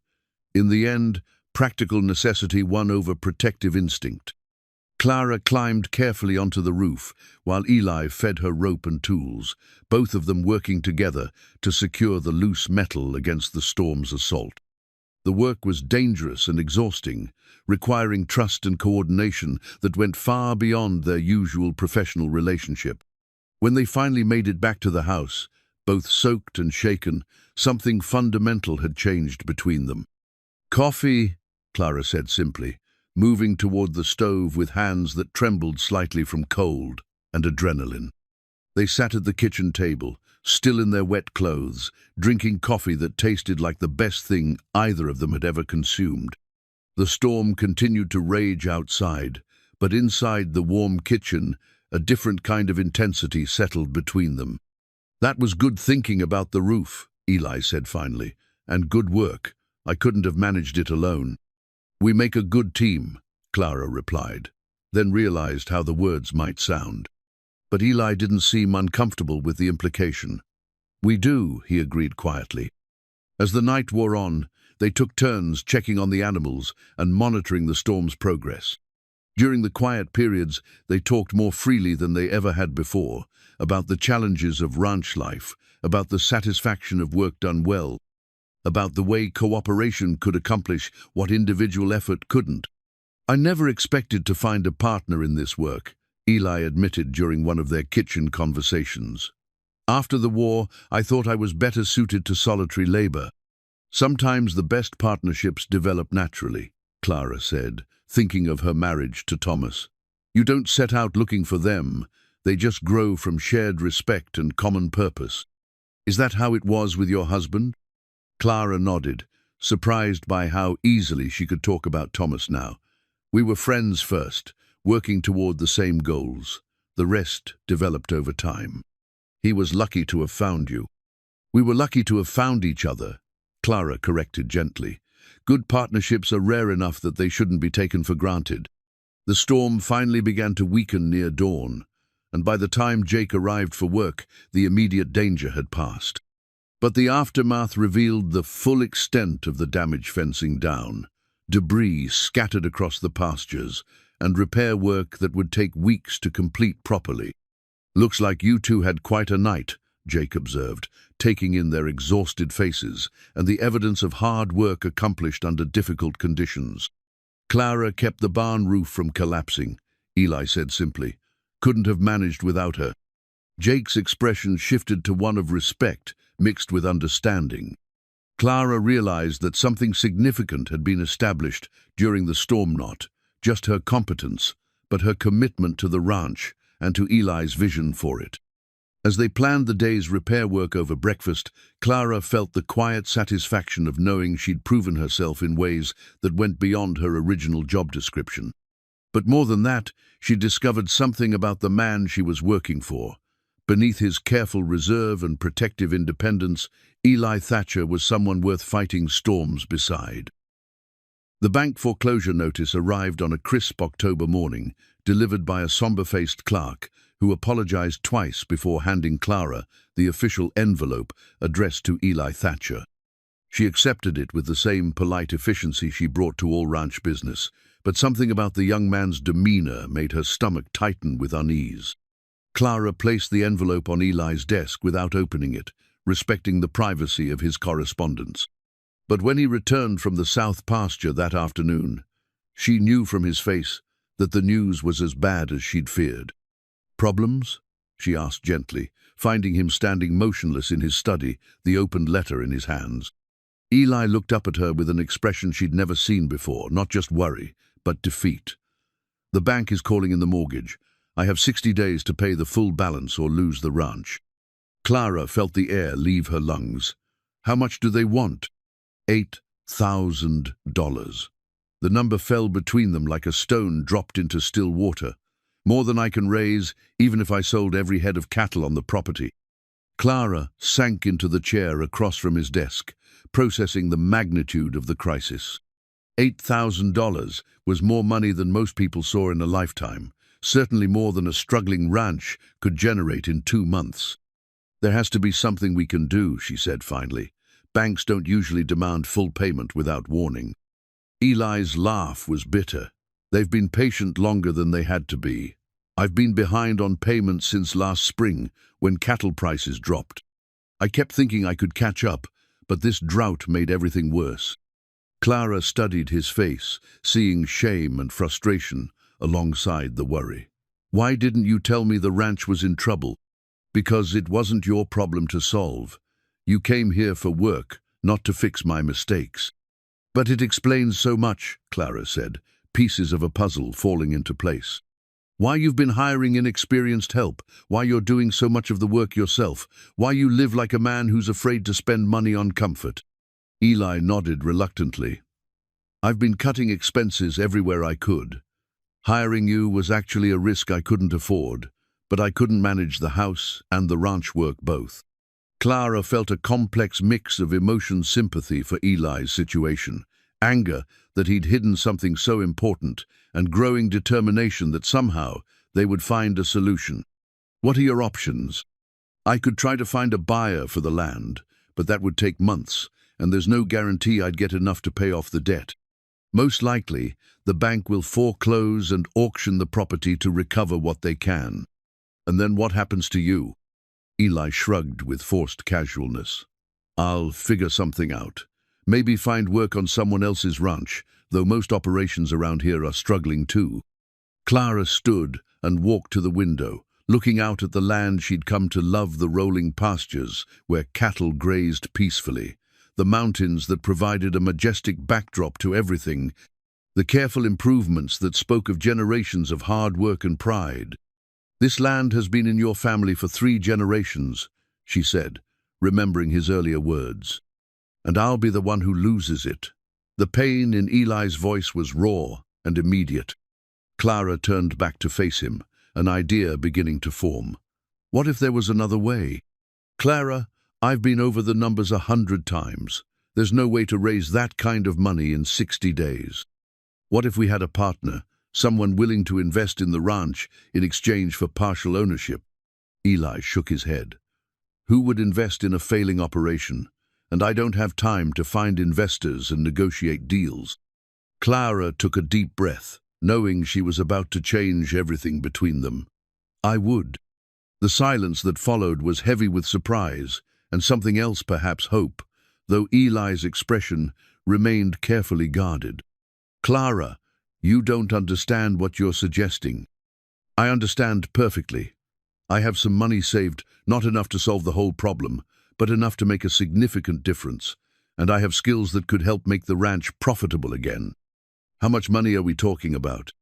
In the end, practical necessity won over protective instinct. Clara climbed carefully onto the roof, while Eli fed her rope and tools, both of them working together to secure the loose metal against the storm's assault. The work was dangerous and exhausting, requiring trust and coordination that went far beyond their usual professional relationship. When they finally made it back to the house, both soaked and shaken, something fundamental had changed between them. "Coffee," Clara said simply, moving toward the stove with hands that trembled slightly from cold and adrenaline. They sat at the kitchen table, still in their wet clothes, drinking coffee that tasted like the best thing either of them had ever consumed. The storm continued to rage outside, but inside the warm kitchen, a different kind of intensity settled between them. "That was good thinking about the roof," Eli said finally, "and good work. I couldn't have managed it alone." "We make a good team," Clara replied, then realized how the words might sound. But Eli didn't seem uncomfortable with the implication. "We do," he agreed quietly. As the night wore on, they took turns checking on the animals and monitoring the storm's progress. During the quiet periods, they talked more freely than they ever had before, about the challenges of ranch life, about the satisfaction of work done well, about the way cooperation could accomplish what individual effort couldn't. "I never expected to find a partner in this work," Eli admitted during one of their kitchen conversations. "After the war, I thought I was better suited to solitary labor." "Sometimes the best partnerships develop naturally," Clara said, thinking of her marriage to Thomas. "You don't set out looking for them, they just grow from shared respect and common purpose." "Is that how it was with your husband?" Clara nodded, surprised by how easily she could talk about Thomas now. "We were friends first, working toward the same goals. The rest developed over time. He was lucky to have found you." "We were lucky to have found each other," Clara corrected gently. "Good partnerships are rare enough that they shouldn't be taken for granted." The storm finally began to weaken near dawn, and by the time Jake arrived for work, the immediate danger had passed. But the aftermath revealed the full extent of the damage fencing down, debris scattered across the pastures, and repair work that would take weeks to complete properly. "Looks like you two had quite a night," Jake observed, taking in their exhausted faces and the evidence of hard work accomplished under difficult conditions. "Clara kept the barn roof from collapsing," Eli said simply. "Couldn't have managed without her." Jake's expression shifted to one of respect, mixed with understanding. Clara realized that something significant had been established during the storm, not just her competence, but her commitment to the ranch and to Eli's vision for it. As they planned the day's repair work over breakfast, Clara felt the quiet satisfaction of knowing she'd proven herself in ways that went beyond her original job description. But more than that, she discovered something about the man she was working for. Beneath his careful reserve and protective independence, Eli Thatcher was someone worth fighting storms beside. The bank foreclosure notice arrived on a crisp October morning, delivered by a somber-faced clerk who apologized twice before handing Clara the official envelope addressed to Eli Thatcher. She accepted it with the same polite efficiency she brought to all ranch business, but something about the young man's demeanor made her stomach tighten with unease. Clara placed the envelope on Eli's desk without opening it, respecting the privacy of his correspondence. But when he returned from the south pasture that afternoon, she knew from his face that the news was as bad as she'd feared. "Problems?" she asked gently, finding him standing motionless in his study, the opened letter in his hands. Eli looked up at her with an expression she'd never seen before, not just worry, but defeat. "The bank is calling in the mortgage. I have 60 days to pay the full balance or lose the ranch." Clara felt the air leave her lungs. "How much do they want?" $8,000. The number fell between them like a stone dropped into still water. "More than I can raise, even if I sold every head of cattle on the property." Clara sank into the chair across from his desk, processing the magnitude of the crisis. $8,000 was more money than most people saw in a lifetime, certainly more than a struggling ranch could generate in 2 months. "There has to be something we can do," she said finally. "Banks don't usually demand full payment without warning." Eli's laugh was bitter. "They've been patient longer than they had to be. I've been behind on payments since last spring, when cattle prices dropped. I kept thinking I could catch up, but this drought made everything worse." Clara studied his face, seeing shame and frustration alongside the worry. "Why didn't you tell me the ranch was in trouble?" "Because it wasn't your problem to solve. You came here for work, not to fix my mistakes." "But it explains so much," Clara said, pieces of a puzzle falling into place. "Why you've been hiring inexperienced help, why you're doing so much of the work yourself, why you live like a man who's afraid to spend money on comfort." Eli nodded reluctantly. "I've been cutting expenses everywhere I could. Hiring you was actually a risk I couldn't afford, but I couldn't manage the house and the ranch work both." Clara felt a complex mix of emotion, sympathy for Eli's situation, anger that he'd hidden something so important, and growing determination that somehow they would find a solution. "What are your options?" "I could try to find a buyer for the land, but that would take months, and there's no guarantee I'd get enough to pay off the debt. Most likely, the bank will foreclose and auction the property to recover what they can." "And then what happens to you?" Eli shrugged with forced casualness. "I'll figure something out. Maybe find work on someone else's ranch, though most operations around here are struggling too." Clara stood and walked to the window, looking out at the land she'd come to love, the rolling pastures where cattle grazed peacefully, the mountains that provided a majestic backdrop to everything, the careful improvements that spoke of generations of hard work and pride. "This land has been in your family for 3 generations, she said, remembering his earlier words. "And I'll be the one who loses it." The pain in Eli's voice was raw and immediate. Clara turned back to face him, an idea beginning to form. What if there was another way? "Clara, I've been over the numbers 100 times. There's no way to raise that kind of money in 60 days. What if we had a partner, someone willing to invest in the ranch in exchange for partial ownership?" Eli shook his head. Who would invest in a failing operation? And I don't have time to find investors and negotiate deals. Clara took a deep breath, knowing she was about to change everything between them. I would. The silence that followed was heavy with surprise, and something else, perhaps hope, though Eli's expression remained carefully guarded. Clara, you don't understand what you're suggesting. I understand perfectly. I have some money saved, not enough to solve the whole problem, but enough to make a significant difference, and I have skills that could help make the ranch profitable again. How much money are we talking about?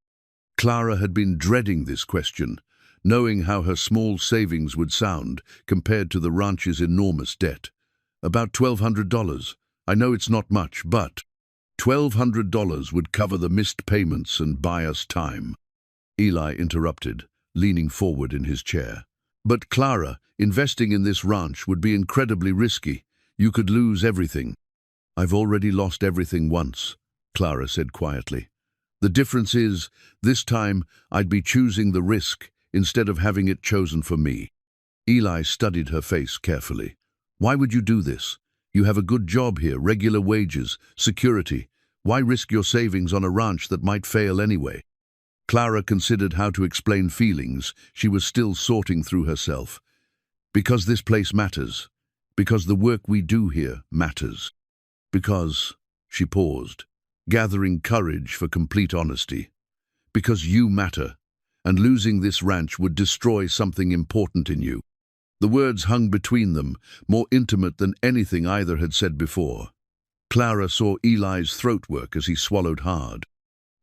Clara had been dreading this question, knowing how her small savings would sound compared to the ranch's enormous debt. About $1,200. I know it's not much, but $1,200 would cover the missed payments and buy us time. Eli interrupted, leaning forward in his chair. But Clara, investing in this ranch would be incredibly risky. You could lose everything. I've already lost everything once, Clara said quietly. The difference is, this time I'd be choosing the risk instead of having it chosen for me. Eli studied her face carefully. Why would you do this? You have a good job here, regular wages, security. Why risk your savings on a ranch that might fail anyway? Clara considered how to explain feelings she was still sorting through herself. Because this place matters. Because the work we do here matters. Because, she paused, gathering courage for complete honesty. Because you matter, and losing this ranch would destroy something important in you. The words hung between them, more intimate than anything either had said before. Clara saw Eli's throat work as he swallowed hard.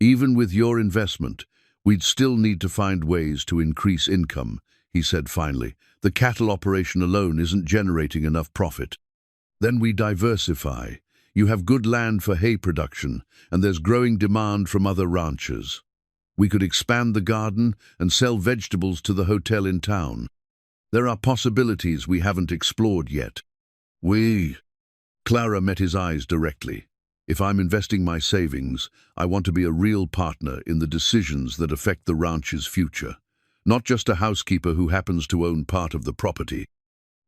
Even with your investment, we'd still need to find ways to increase income, he said finally. The cattle operation alone isn't generating enough profit. Then we diversify. You have good land for hay production, and there's growing demand from other ranchers. We could expand the garden and sell vegetables to the hotel in town. There are possibilities we haven't explored yet. Clara met his eyes directly. If I'm investing my savings, I want to be a real partner in the decisions that affect the ranch's future, not just a housekeeper who happens to own part of the property.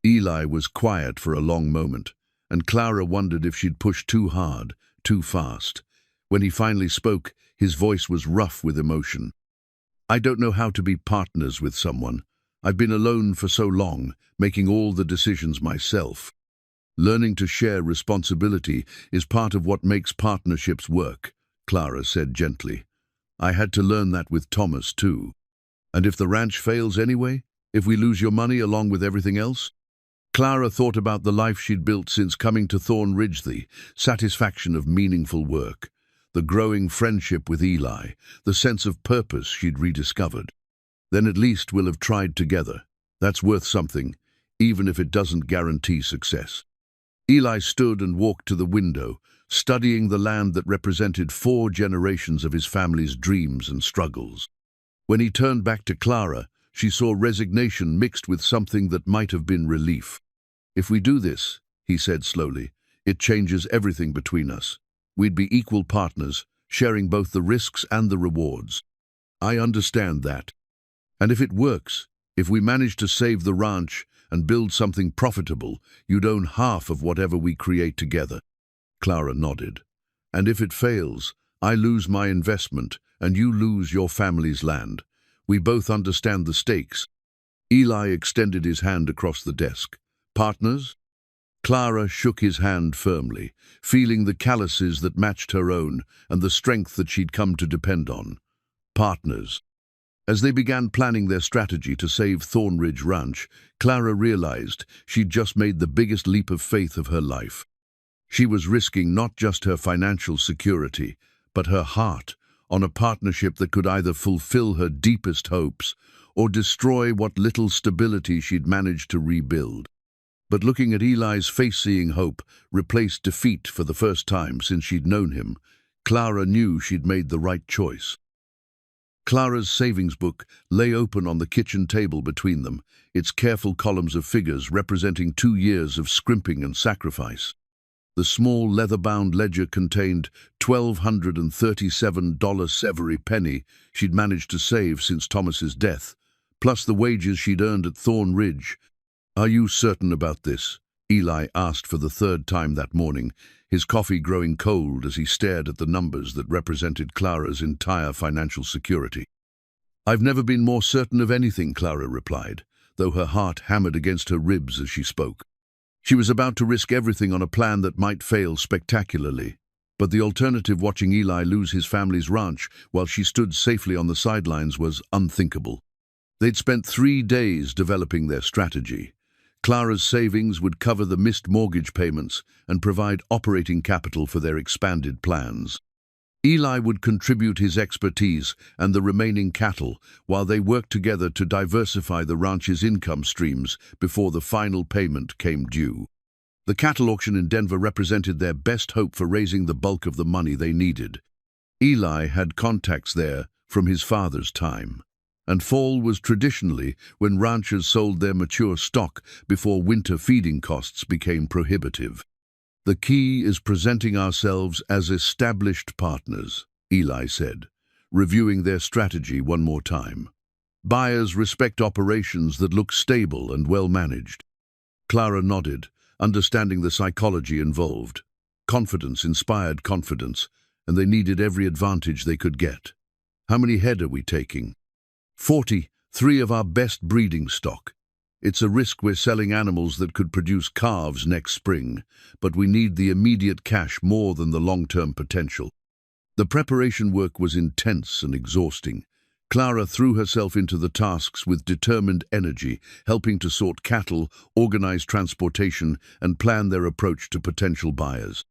Eli was quiet for a long moment, and Clara wondered if she'd pushed too hard, too fast. When he finally spoke, his voice was rough with emotion. I don't know how to be partners with someone. I've been alone for so long, making all the decisions myself. Learning to share responsibility is part of what makes partnerships work, Clara said gently. I had to learn that with Thomas too. And if the ranch fails anyway? If we lose your money along with everything else? Clara thought about the life she'd built since coming to Thorn Ridge, the satisfaction of meaningful work, the growing friendship with Eli, the sense of purpose she'd rediscovered. Then at least we'll have tried together. That's worth something, even if it doesn't guarantee success. Eli stood and walked to the window, studying the land that represented 4 generations of his family's dreams and struggles. When he turned back to Clara, she saw resignation mixed with something that might have been relief. If we do this, he said slowly, it changes everything between us. We'd be equal partners, sharing both the risks and the rewards. I understand that. And if it works, if we manage to save the ranch and build something profitable, you'd own half of whatever we create together. Clara nodded. And if it fails, I lose my investment and you lose your family's land. We both understand the stakes. Eli extended his hand across the desk. Partners? Clara shook his hand firmly, feeling the calluses that matched her own and the strength that she'd come to depend on. Partners. As they began planning their strategy to save Thorn Ridge Ranch, Clara realized she'd just made the biggest leap of faith of her life. She was risking not just her financial security, but her heart on a partnership that could either fulfill her deepest hopes or destroy what little stability she'd managed to rebuild. But looking at Eli's face, seeing hope replaced defeat for the first time since she'd known him, Clara knew she'd made the right choice. Clara's savings book lay open on the kitchen table between them, its careful columns of figures representing 2 years of scrimping and sacrifice. The small leather-bound ledger contained $1,237 every penny she'd managed to save since Thomas's death, plus the wages she'd earned at Thorn Ridge. "Are you certain about this?" Eli asked for the third time that morning, his coffee growing cold as he stared at the numbers that represented Clara's entire financial security. "I've never been more certain of anything," Clara replied, though her heart hammered against her ribs as she spoke. She was about to risk everything on a plan that might fail spectacularly. But the alternative, watching Eli lose his family's ranch while she stood safely on the sidelines, was unthinkable. They'd spent 3 days developing their strategy. Clara's savings would cover the missed mortgage payments and provide operating capital for their expanded plans. Eli would contribute his expertise and the remaining cattle while they worked together to diversify the ranch's income streams before the final payment came due. The cattle auction in Denver represented their best hope for raising the bulk of the money they needed. Eli had contacts there from his father's time, and fall was traditionally when ranchers sold their mature stock before winter feeding costs became prohibitive. "The key is presenting ourselves as established partners," Eli said, reviewing their strategy one more time. "Buyers respect operations that look stable and well managed." Clara nodded, understanding the psychology involved. Confidence inspired confidence, and they needed every advantage they could get. "How many head are we taking?" 40, 3 of our best breeding stock. It's a risk we're selling animals that could produce calves next spring, but we need the immediate cash more than the long-term potential." The preparation work was intense and exhausting. Clara threw herself into the tasks with determined energy, helping to sort cattle, organize transportation, and plan their approach to potential buyers.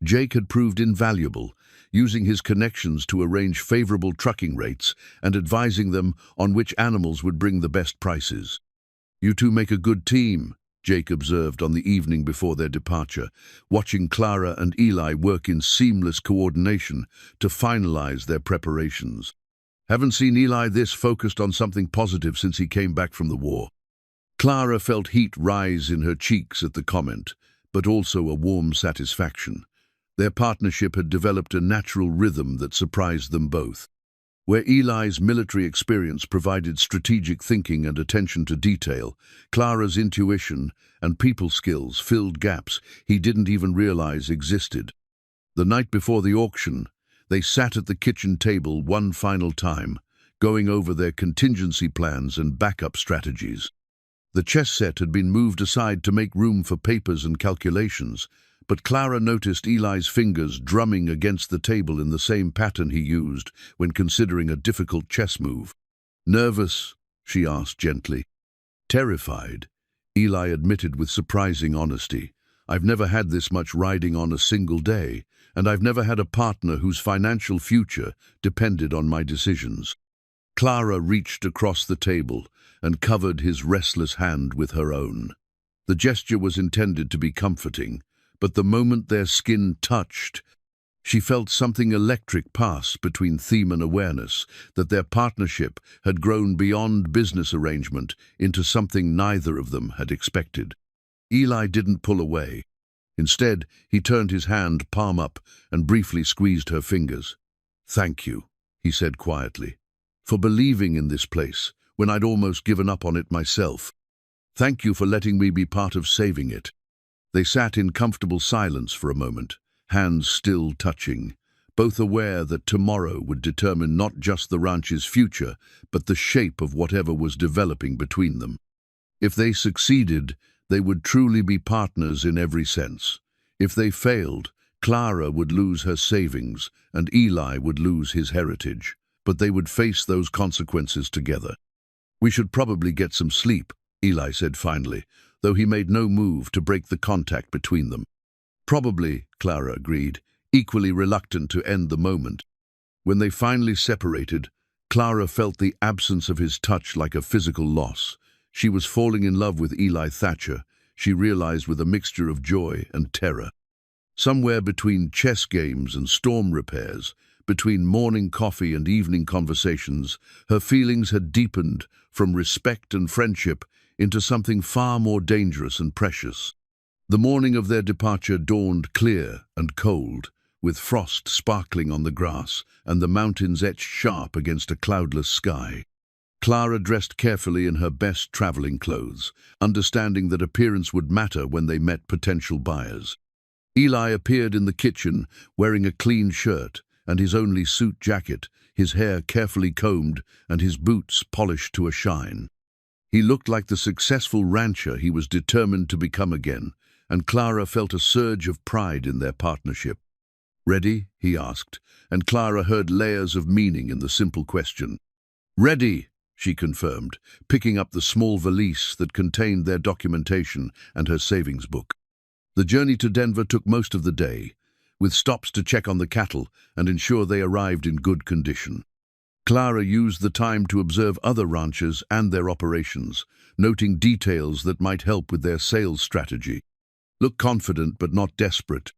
Jake had proved invaluable, using his connections to arrange favorable trucking rates and advising them on which animals would bring the best prices. "You two make a good team," Jake observed on the evening before their departure, watching Clara and Eli work in seamless coordination to finalize their preparations. "Haven't seen Eli this focused on something positive since he came back from the war." Clara felt heat rise in her cheeks at the comment, but also a warm satisfaction. Their partnership had developed a natural rhythm that surprised them both. Where Eli's military experience provided strategic thinking and attention to detail, Clara's intuition and people skills filled gaps he didn't even realize existed. The night before the auction, they sat at the kitchen table one final time, going over their contingency plans and backup strategies. The chess set had been moved aside to make room for papers and calculations, but Clara noticed Eli's fingers drumming against the table in the same pattern he used when considering a difficult chess move. "Nervous?" she asked gently. "Terrified," Eli admitted with surprising honesty. "I've never had this much riding on a single day, and I've never had a partner whose financial future depended on my decisions." Clara reached across the table and covered his restless hand with her own. The gesture was intended to be comforting, but the moment their skin touched, she felt something electric pass between theme and awareness, that their partnership had grown beyond business arrangement into something neither of them had expected. Eli didn't pull away. Instead, he turned his hand palm up and briefly squeezed her fingers. "Thank you," he said quietly, "for believing in this place when I'd almost given up on it myself. Thank you for letting me be part of saving it." They sat in comfortable silence for a moment, hands still touching, both aware that tomorrow would determine not just the ranch's future, but the shape of whatever was developing between them. If they succeeded, they would truly be partners in every sense. If they failed, Clara would lose her savings and Eli would lose his heritage, but they would face those consequences together. "We should probably get some sleep," Eli said finally, though he made no move to break the contact between them. "Probably," Clara agreed, equally reluctant to end the moment. When they finally separated, Clara felt the absence of his touch like a physical loss. She was falling in love with Eli Thatcher, she realized, with a mixture of joy and terror. Somewhere between chess games and storm repairs, between morning coffee and evening conversations, her feelings had deepened from respect and friendship into something far more dangerous and precious. The morning of their departure dawned clear and cold, with frost sparkling on the grass and the mountains etched sharp against a cloudless sky. Clara dressed carefully in her best traveling clothes, understanding that appearance would matter when they met potential buyers. Eli appeared in the kitchen wearing a clean shirt and his only suit jacket, his hair carefully combed and his boots polished to a shine. He looked like the successful rancher he was determined to become again, and Clara felt a surge of pride in their partnership. "Ready?" he asked, and Clara heard layers of meaning in the simple question. "Ready," she confirmed, picking up the small valise that contained their documentation and her savings book. The journey to Denver took most of the day, with stops to check on the cattle and ensure they arrived in good condition. Clara used the time to observe other ranchers and their operations, noting details that might help with their sales strategy. "Look confident but not desperate,"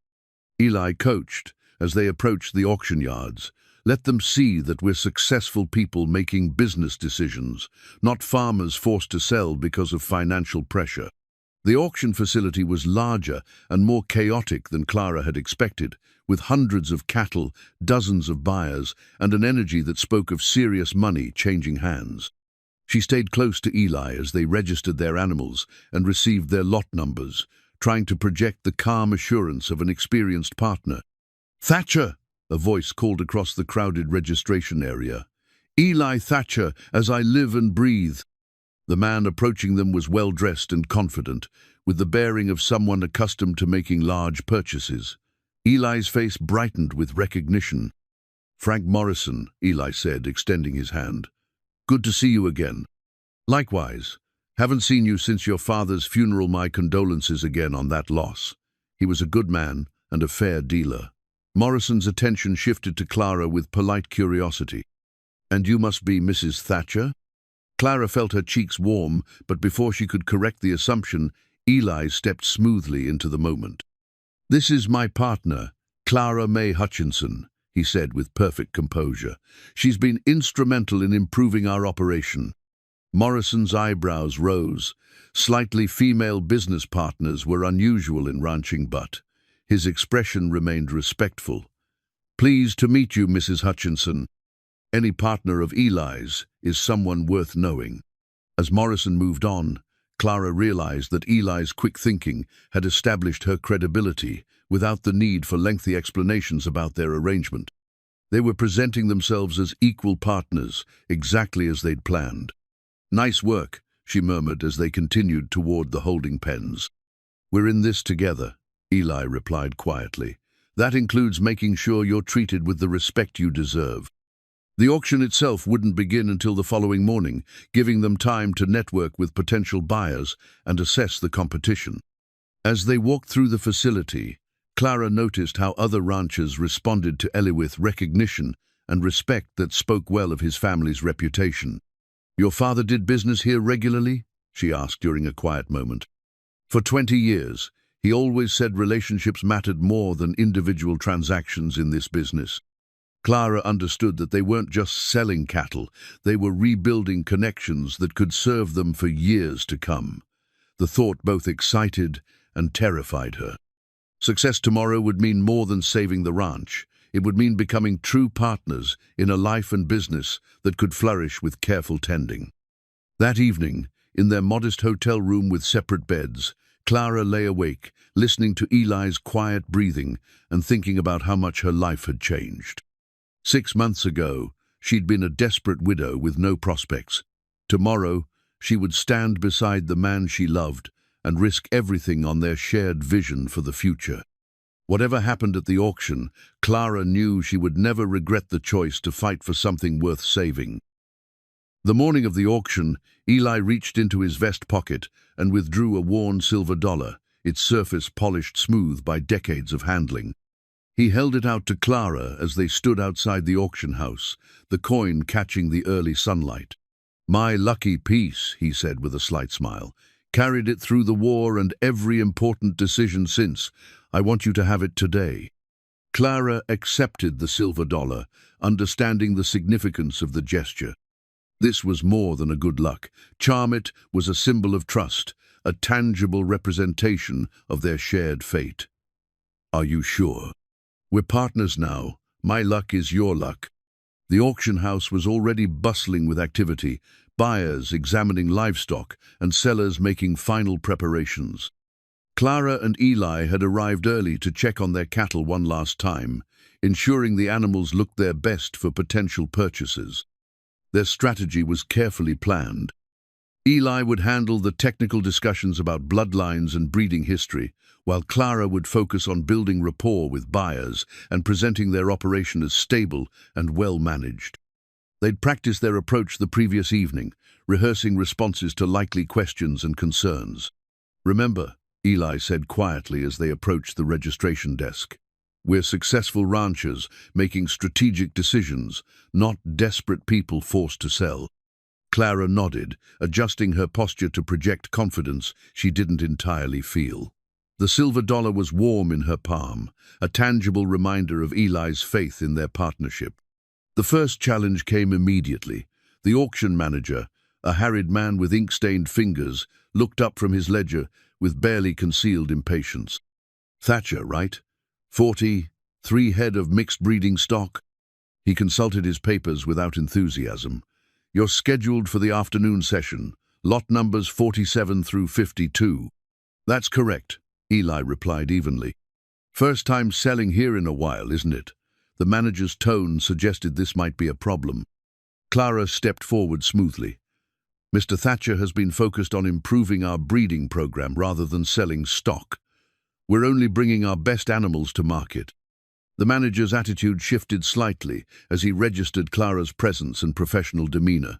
Eli coached as they approached the auction yards. "Let them see that we're successful people making business decisions, not farmers forced to sell because of financial pressure." The auction facility was larger and more chaotic than Clara had expected, with hundreds of cattle, dozens of buyers, and an energy that spoke of serious money changing hands. She stayed close to Eli as they registered their animals and received their lot numbers, trying to project the calm assurance of an experienced partner. "Thatcher!" a voice called across the crowded registration area. "Eli Thatcher, as I live and breathe." The man approaching them was well-dressed and confident, with the bearing of someone accustomed to making large purchases. Eli's face brightened with recognition. "Frank Morrison," Eli said, extending his hand. "Good to see you again." "Likewise. Haven't seen you since your father's funeral. My condolences again on that loss. He was a good man and a fair dealer." Morrison's attention shifted to Clara with polite curiosity. "And you must be Mrs. Thatcher?" Clara felt her cheeks warm, but before she could correct the assumption, Eli stepped smoothly into the moment. "This is my partner, Clara May Hutchinson," he said with perfect composure. "She's been instrumental in improving our operation." Morrison's eyebrows rose. Slightly female business partners were unusual in ranching, but his expression remained respectful. "Pleased to meet you, Mrs. Hutchinson. Any partner of Eli's is someone worth knowing." As Morrison moved on, Clara realized that Eli's quick thinking had established her credibility without the need for lengthy explanations about their arrangement. They were presenting themselves as equal partners, exactly as they'd planned. "Nice work," she murmured as they continued toward the holding pens. "We're in this together," Eli replied quietly. "That includes making sure you're treated with the respect you deserve." The auction itself wouldn't begin until the following morning, giving them time to network with potential buyers and assess the competition. As they walked through the facility, Clara noticed how other ranchers responded to Eli with recognition and respect that spoke well of his family's reputation. "Your father did business here regularly?" she asked during a quiet moment. "For 20 years, he always said relationships mattered more than individual transactions in this business." Clara understood that they weren't just selling cattle, they were rebuilding connections that could serve them for years to come. The thought both excited and terrified her. Success tomorrow would mean more than saving the ranch. It would mean becoming true partners in a life and business that could flourish with careful tending. That evening, in their modest hotel room with separate beds, Clara lay awake, listening to Eli's quiet breathing and thinking about how much her life had changed. 6 months ago, she'd been a desperate widow with no prospects. Tomorrow, she would stand beside the man she loved and risk everything on their shared vision for the future. Whatever happened at the auction, Clara knew she would never regret the choice to fight for something worth saving. The morning of the auction, Eli reached into his vest pocket and withdrew a worn silver dollar, its surface polished smooth by decades of handling. He held it out to Clara as they stood outside the auction house, the coin catching the early sunlight. "My lucky piece," he said with a slight smile. "Carried it through the war and every important decision since. I want you to have it today." Clara accepted the silver dollar, understanding the significance of the gesture. This was more than a good luck. Charm it was a symbol of trust, a tangible representation of their shared fate. "Are you sure? We're partners now. My luck is your luck." The auction house was already bustling with activity, buyers examining livestock, and sellers making final preparations. Clara and Eli had arrived early to check on their cattle one last time, ensuring the animals looked their best for potential purchasers. Their strategy was carefully planned. Eli would handle the technical discussions about bloodlines and breeding history, while Clara would focus on building rapport with buyers and presenting their operation as stable and well-managed. They'd practiced their approach the previous evening, rehearsing responses to likely questions and concerns. "Remember," Eli said quietly as they approached the registration desk, "we're successful ranchers making strategic decisions, not desperate people forced to sell." Clara nodded, adjusting her posture to project confidence she didn't entirely feel. The silver dollar was warm in her palm, a tangible reminder of Eli's faith in their partnership. The first challenge came immediately. The auction manager, a harried man with ink-stained fingers, looked up from his ledger with barely concealed impatience. "Thatcher, right? 40, 3 head of mixed breeding stock?" He consulted his papers without enthusiasm. "You're scheduled for the afternoon session, lot numbers 47 through 52. "That's correct," Eli replied evenly. "First time selling here in a while, isn't it?" The manager's tone suggested this might be a problem. Clara stepped forward smoothly. "Mr. Thatcher has been focused on improving our breeding program rather than selling stock. We're only bringing our best animals to market." The manager's attitude shifted slightly as he registered Clara's presence and professional demeanor.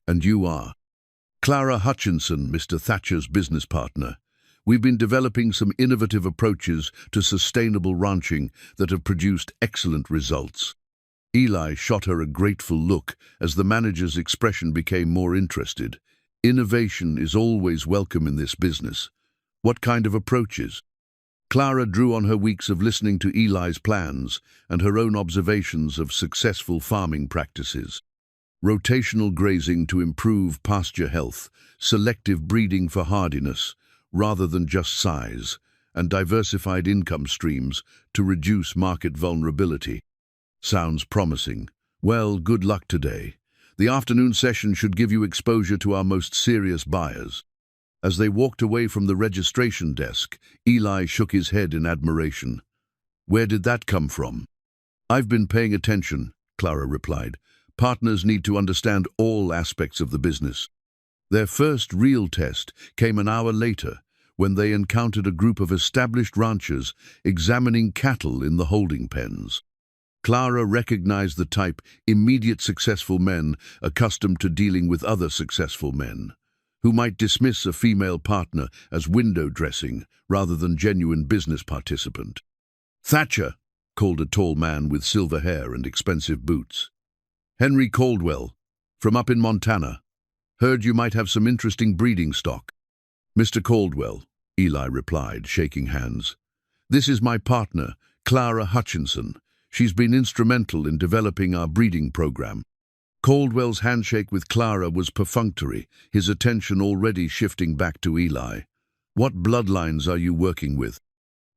"And you are?" "Clara Hutchinson, Mr. Thatcher's business partner. We've been developing some innovative approaches to sustainable ranching that have produced excellent results." Eli shot her a grateful look as the manager's expression became more interested. "Innovation is always welcome in this business. What kind of approaches?" Clara drew on her weeks of listening to Eli's plans and her own observations of successful farming practices. Rotational grazing to improve pasture health, selective breeding for hardiness, rather than just size, and diversified income streams to reduce market vulnerability. "Sounds promising. Well, good luck today. The afternoon session should give you exposure to our most serious buyers." As they walked away from the registration desk, Eli shook his head in admiration. "Where did that come from?" "I've been paying attention," Clara replied. "Partners need to understand all aspects of the business." Their first real test came an hour later, when they encountered a group of established ranchers examining cattle in the holding pens. Clara recognized the type, immediate successful men accustomed to dealing with other successful men, who might dismiss a female partner as window dressing rather than genuine business participant. "Thatcher," called a tall man with silver hair and expensive boots. "Henry Caldwell, from up in Montana. Heard you might have some interesting breeding stock." "Mr. Caldwell," Eli replied, shaking hands. "This is my partner, Clara Hutchinson. She's been instrumental in developing our breeding program." Caldwell's handshake with Clara was perfunctory, his attention already shifting back to Eli. "What bloodlines are you working with?"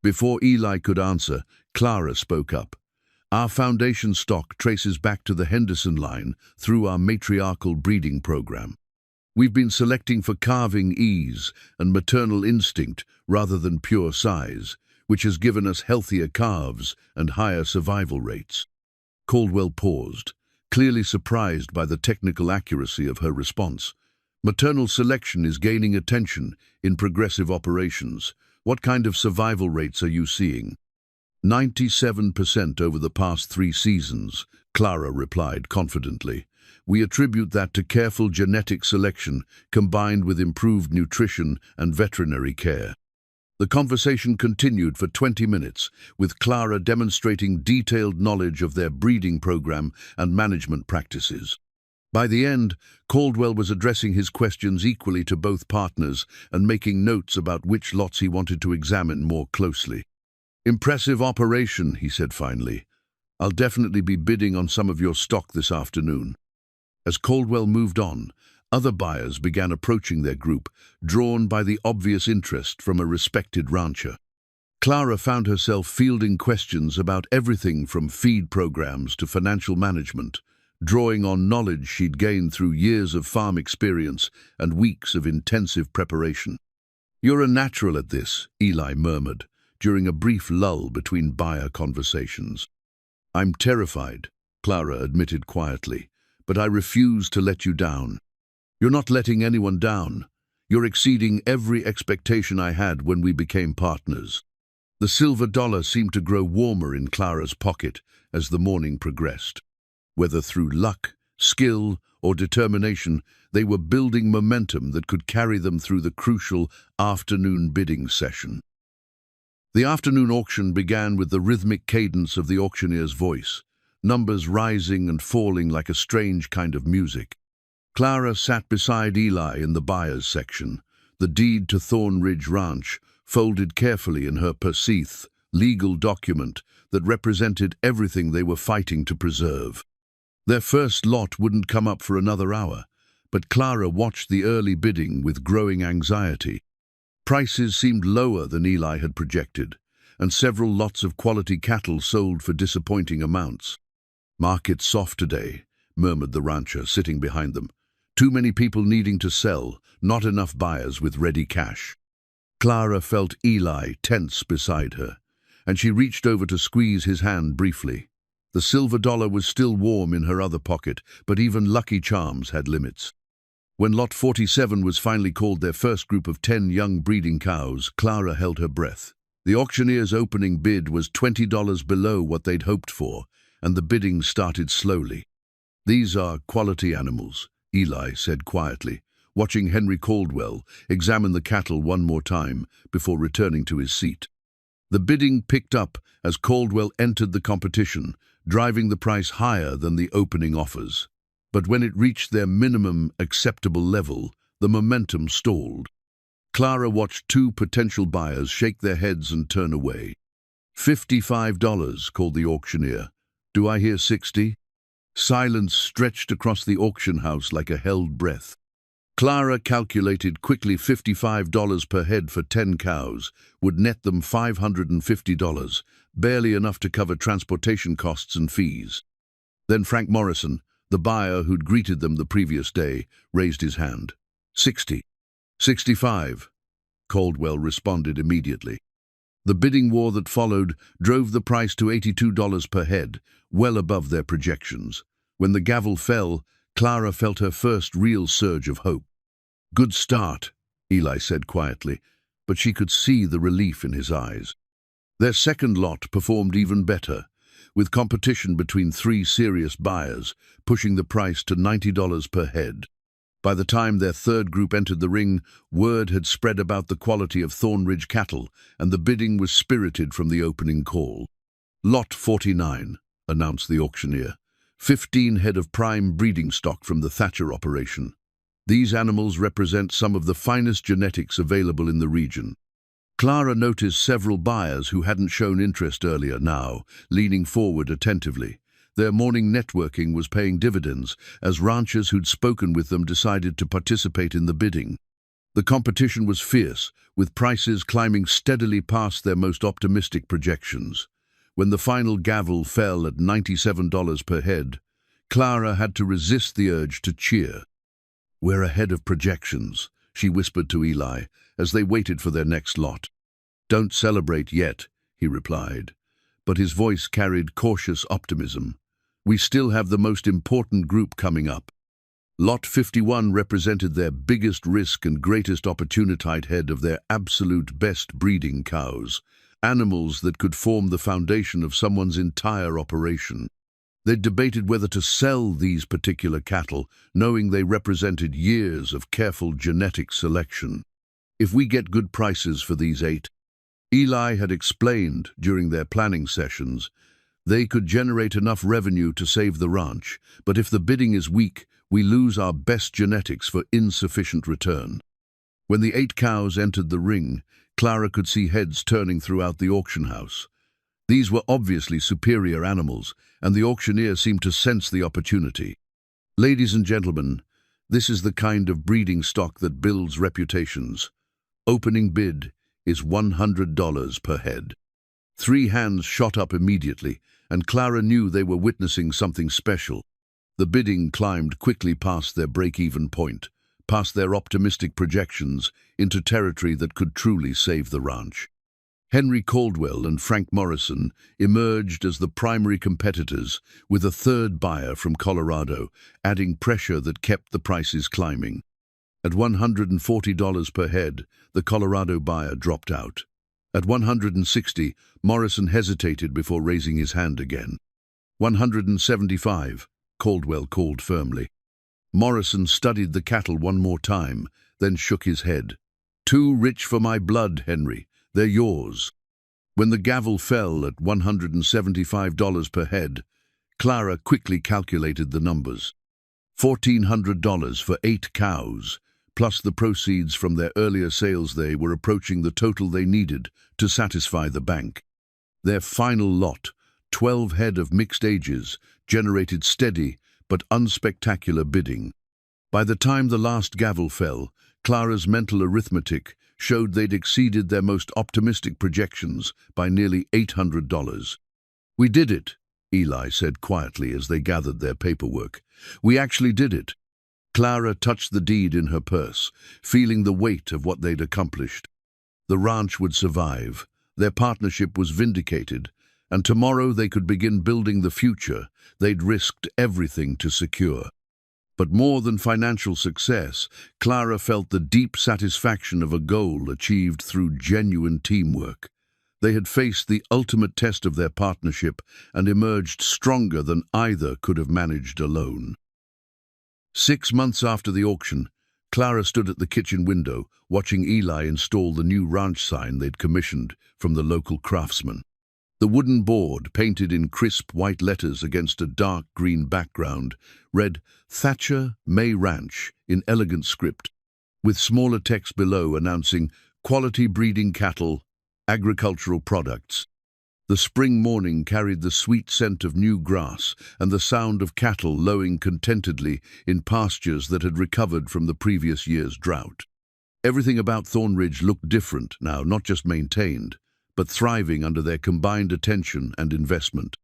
Before Eli could answer, Clara spoke up. "Our foundation stock traces back to the Henderson line through our matriarchal breeding program. We've been selecting for calving ease and maternal instinct rather than pure size, which has given us healthier calves and higher survival rates." Caldwell paused, clearly surprised by the technical accuracy of her response. "Maternal selection is gaining attention in progressive operations. What kind of survival rates are you seeing?" 97% over the past 3 seasons, Clara replied confidently. "We attribute that to careful genetic selection combined with improved nutrition and veterinary care." The conversation continued for 20 minutes, with Clara demonstrating detailed knowledge of their breeding program and management practices. By the end, Caldwell was addressing his questions equally to both partners and making notes about which lots he wanted to examine more closely. "Impressive operation," he said finally. "I'll definitely be bidding on some of your stock this afternoon." As Caldwell moved on, other buyers began approaching their group, drawn by the obvious interest from a respected rancher. Clara found herself fielding questions about everything from feed programs to financial management, drawing on knowledge she'd gained through years of farm experience and weeks of intensive preparation. "You're a natural at this," Eli murmured, during a brief lull between buyer conversations. "I'm terrified," Clara admitted quietly, "but I refuse to let you down." "You're not letting anyone down. You're exceeding every expectation I had when we became partners." The silver dollar seemed to grow warmer in Clara's pocket as the morning progressed. Whether through luck, skill, or determination, they were building momentum that could carry them through the crucial afternoon bidding session. The afternoon auction began with the rhythmic cadence of the auctioneer's voice, numbers rising and falling like a strange kind of music. Clara sat beside Eli in the buyer's section, the deed to Thornridge Ranch folded carefully in her perceived legal document that represented everything they were fighting to preserve. Their first lot wouldn't come up for another hour, but Clara watched the early bidding with growing anxiety. Prices seemed lower than Eli had projected, and several lots of quality cattle sold for disappointing amounts. "Market's soft today," murmured the rancher sitting behind them. "Too many people needing to sell, not enough buyers with ready cash." Clara felt Eli tense beside her, and she reached over to squeeze his hand briefly. The silver dollar was still warm in her other pocket, but even Lucky Charms had limits. When Lot 47 was finally called their first group of 10 young breeding cows, Clara held her breath. The auctioneer's opening bid was $20 below what they'd hoped for, and the bidding started slowly. "These are quality animals," Eli said quietly, watching Henry Caldwell examine the cattle one more time before returning to his seat. The bidding picked up as Caldwell entered the competition, driving the price higher than the opening offers. But when it reached their minimum acceptable level, the momentum stalled. Clara watched two potential buyers shake their heads and turn away. $55, called the auctioneer. "Do I hear 60? Silence stretched across the auction house like a held breath. Clara calculated quickly $55 per head for 10 cows would net them $550, barely enough to cover transportation costs and fees. Then Frank Morrison, the buyer who'd greeted them the previous day, raised his hand. 60. 65. Caldwell responded immediately. The bidding war that followed drove the price to $82 per head, well above their projections. When the gavel fell, Clara felt her first real surge of hope. "Good start," Eli said quietly, but she could see the relief in his eyes. Their second lot performed even better, with competition between 3 serious buyers, pushing the price to $90 per head. By the time their third group entered the ring, word had spread about the quality of Thornridge cattle, and the bidding was spirited from the opening call. "Lot 49, announced the auctioneer. 15 head of prime breeding stock from the Thatcher operation. These animals represent some of the finest genetics available in the region." Clara noticed several buyers who hadn't shown interest earlier now, leaning forward attentively. Their morning networking was paying dividends, as ranchers who'd spoken with them decided to participate in the bidding. The competition was fierce, with prices climbing steadily past their most optimistic projections. When the final gavel fell at $97 per head, Clara had to resist the urge to cheer. "We're ahead of projections," she whispered to Eli as they waited for their next lot. "Don't celebrate yet," he replied, but his voice carried cautious optimism. "We still have the most important group coming up." Lot 51 represented their biggest risk and greatest opportunity ahead of their absolute best breeding cows, animals that could form the foundation of someone's entire operation. They debated whether to sell these particular cattle, knowing they represented years of careful genetic selection. "If we get good prices for these 8, Eli had explained during their planning sessions, they could generate enough revenue to save the ranch, but if the bidding is weak, we lose our best genetics for insufficient return. When the 8 cows entered the ring, Clara could see heads turning throughout the auction house. These were obviously superior animals, and the auctioneer seemed to sense the opportunity. "Ladies and gentlemen, this is the kind of breeding stock that builds reputations. Opening bid is $100 per head." 3 hands shot up immediately, and Clara knew they were witnessing something special. The bidding climbed quickly past their break-even point, past their optimistic projections, into territory that could truly save the ranch. Henry Caldwell and Frank Morrison emerged as the primary competitors, with a third buyer from Colorado, adding pressure that kept the prices climbing. At $140 per head, the Colorado buyer dropped out. At $160, Morrison hesitated before raising his hand again. $175, Caldwell called firmly. Morrison studied the cattle one more time, then shook his head. "Too rich for my blood, Henry. They're yours." When the gavel fell at $175 per head, Clara quickly calculated the numbers. $1,400 for 8 cows, plus the proceeds from their earlier sales they were approaching the total they needed to satisfy the bank. Their final lot, 12 head of mixed ages, generated steady but unspectacular bidding. By the time the last gavel fell, Clara's mental arithmetic showed they'd exceeded their most optimistic projections by nearly $800. "We did it," Eli said quietly as they gathered their paperwork. "We actually did it." Clara touched the deed in her purse, feeling the weight of what they'd accomplished. The ranch would survive, their partnership was vindicated, and tomorrow they could begin building the future they'd risked everything to secure. But more than financial success, Clara felt the deep satisfaction of a goal achieved through genuine teamwork. They had faced the ultimate test of their partnership and emerged stronger than either could have managed alone. 6 months after the auction, Clara stood at the kitchen window, watching Eli install the new ranch sign they'd commissioned from the local craftsman. The wooden board, painted in crisp white letters against a dark green background, read "Thatcher May Ranch" in elegant script, with smaller text below announcing "Quality breeding cattle, agricultural products." The spring morning carried the sweet scent of new grass and the sound of cattle lowing contentedly in pastures that had recovered from the previous year's drought. Everything about Thornridge looked different now, not just maintained, but thriving under their combined attention and investment.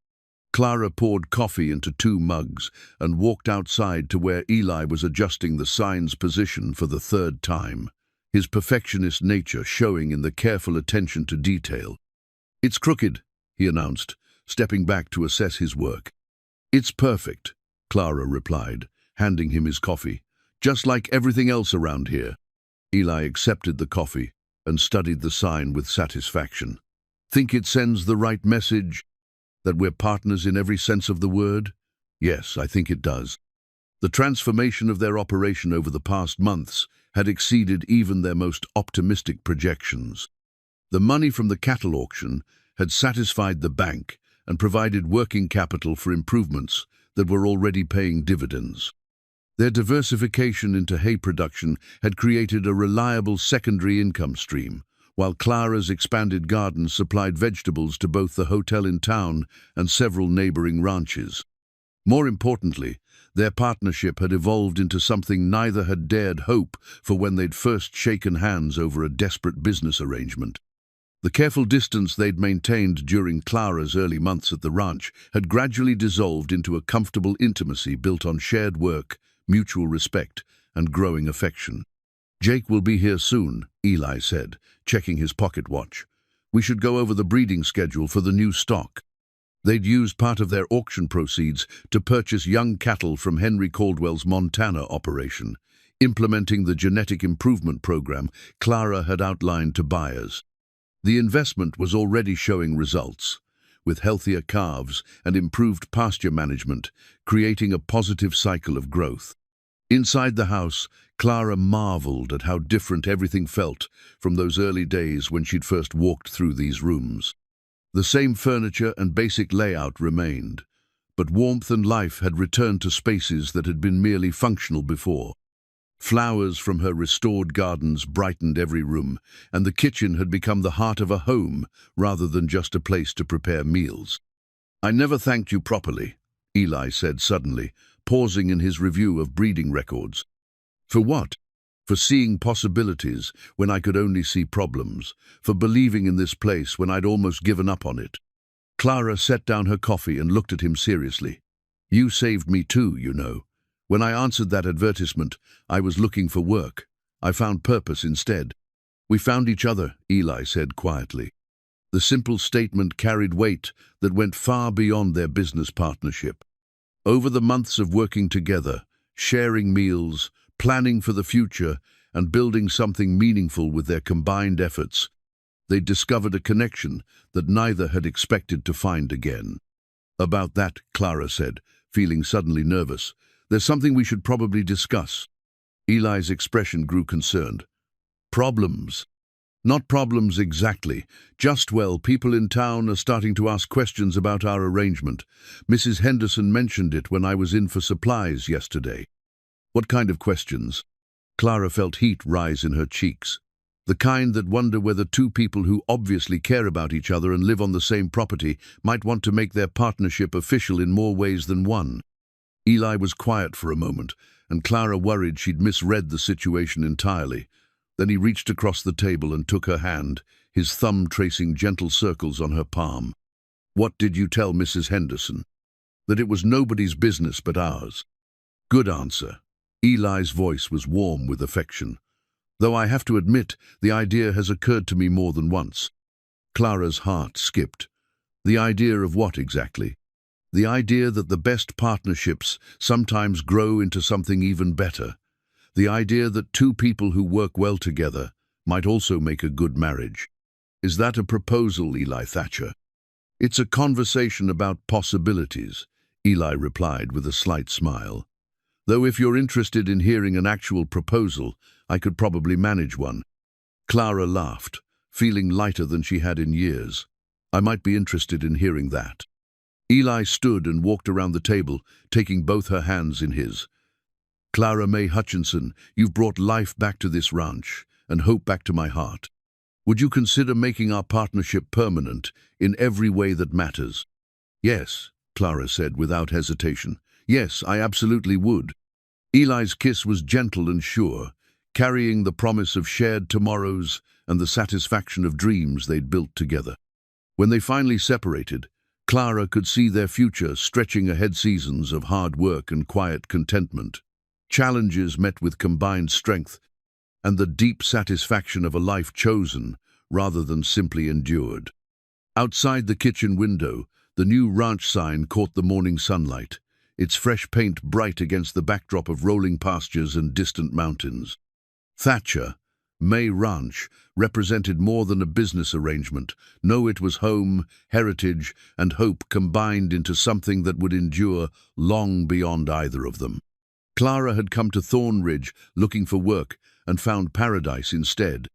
Clara poured coffee into 2 mugs and walked outside to where Eli was adjusting the sign's position for the 3rd time, his perfectionist nature showing in the careful attention to detail. "It's crooked," he announced, stepping back to assess his work. "It's perfect," Clara replied, handing him his coffee. "Just like everything else around here." Eli accepted the coffee and studied the sign with satisfaction. "Think it sends the right message? That we're partners in every sense of the word?" "Yes, I think it does." The transformation of their operation over the past months had exceeded even their most optimistic projections. The money from the cattle auction had satisfied the bank and provided working capital for improvements that were already paying dividends. Their diversification into hay production had created a reliable secondary income stream, while Clara's expanded garden supplied vegetables to both the hotel in town and several neighboring ranches. More importantly, their partnership had evolved into something neither had dared hope for when they'd first shaken hands over a desperate business arrangement. The careful distance they'd maintained during Clara's early months at the ranch had gradually dissolved into a comfortable intimacy built on shared work, mutual respect, and growing affection. "Jake will be here soon," Eli said, checking his pocket watch. "We should go over the breeding schedule for the new stock." They'd used part of their auction proceeds to purchase young cattle from Henry Caldwell's Montana operation, implementing the genetic improvement program Clara had outlined to buyers. The investment was already showing results, with healthier calves and improved pasture management, creating a positive cycle of growth. Inside the house, Clara marveled at how different everything felt from those early days when she'd first walked through these rooms. The same furniture and basic layout remained, but warmth and life had returned to spaces that had been merely functional before. Flowers from her restored gardens brightened every room, and the kitchen had become the heart of a home rather than just a place to prepare meals. "I never thanked you properly," Eli said suddenly, pausing in his review of breeding records. "For what?" "For seeing possibilities when I could only see problems, for believing in this place when I'd almost given up on it." Clara set down her coffee and looked at him seriously. You saved me too, you know. When I answered that advertisement, I was looking for work. I found purpose instead. We found each other, Eli said quietly. The simple statement carried weight that went far beyond their business partnership. Over the months of working together, sharing meals, planning for the future, and building something meaningful with their combined efforts, they discovered a connection that neither had expected to find again. About that, Clara said, feeling suddenly nervous. There's something we should probably discuss. Eli's expression grew concerned. Problems? Not problems exactly. Just, well, people in town are starting to ask questions about our arrangement. Mrs. Henderson mentioned it when I was in for supplies yesterday. What kind of questions? Clara felt heat rise in her cheeks. The kind that wonder whether two people who obviously care about each other and live on the same property might want to make their partnership official in more ways than one. Eli was quiet for a moment, and Clara worried she'd misread the situation entirely. Then he reached across the table and took her hand, his thumb tracing gentle circles on her palm. What did you tell Mrs. Henderson? That it was nobody's business but ours. Good answer. Eli's voice was warm with affection. Though I have to admit, the idea has occurred to me more than once. Clara's heart skipped. The idea of what exactly? The idea that the best partnerships sometimes grow into something even better. The idea that two people who work well together might also make a good marriage. Is that a proposal, Eli Thatcher? It's a conversation about possibilities, Eli replied with a slight smile. Though if you're interested in hearing an actual proposal, I could probably manage one. Clara laughed, feeling lighter than she had in years. I might be interested in hearing that. Eli stood and walked around the table, taking both her hands in his. Clara May Hutchinson, you've brought life back to this ranch and hope back to my heart. Would you consider making our partnership permanent in every way that matters? Yes, Clara said without hesitation. Yes, I absolutely would. Eli's kiss was gentle and sure, carrying the promise of shared tomorrows and the satisfaction of dreams they'd built together. When they finally separated, Clara could see their future stretching ahead, seasons of hard work and quiet contentment, challenges met with combined strength, and the deep satisfaction of a life chosen rather than simply endured. Outside the kitchen window, the new ranch sign caught the morning sunlight, its fresh paint bright against the backdrop of rolling pastures and distant mountains. Thatcher, May Ranch, represented more than a business arrangement. No, it was home, heritage, and hope combined into something that would endure long beyond either of them. Clara had come to Thornridge looking for work and found paradise instead.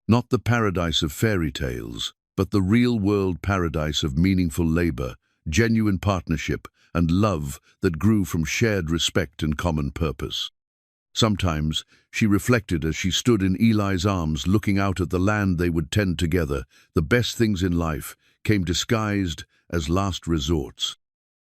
Not the paradise of fairy tales, but the real-world paradise of meaningful labor, genuine partnership, and love that grew from shared respect and common purpose. Sometimes, she reflected as she stood in Eli's arms looking out at the land they would tend together, the best things in life came disguised as last resorts.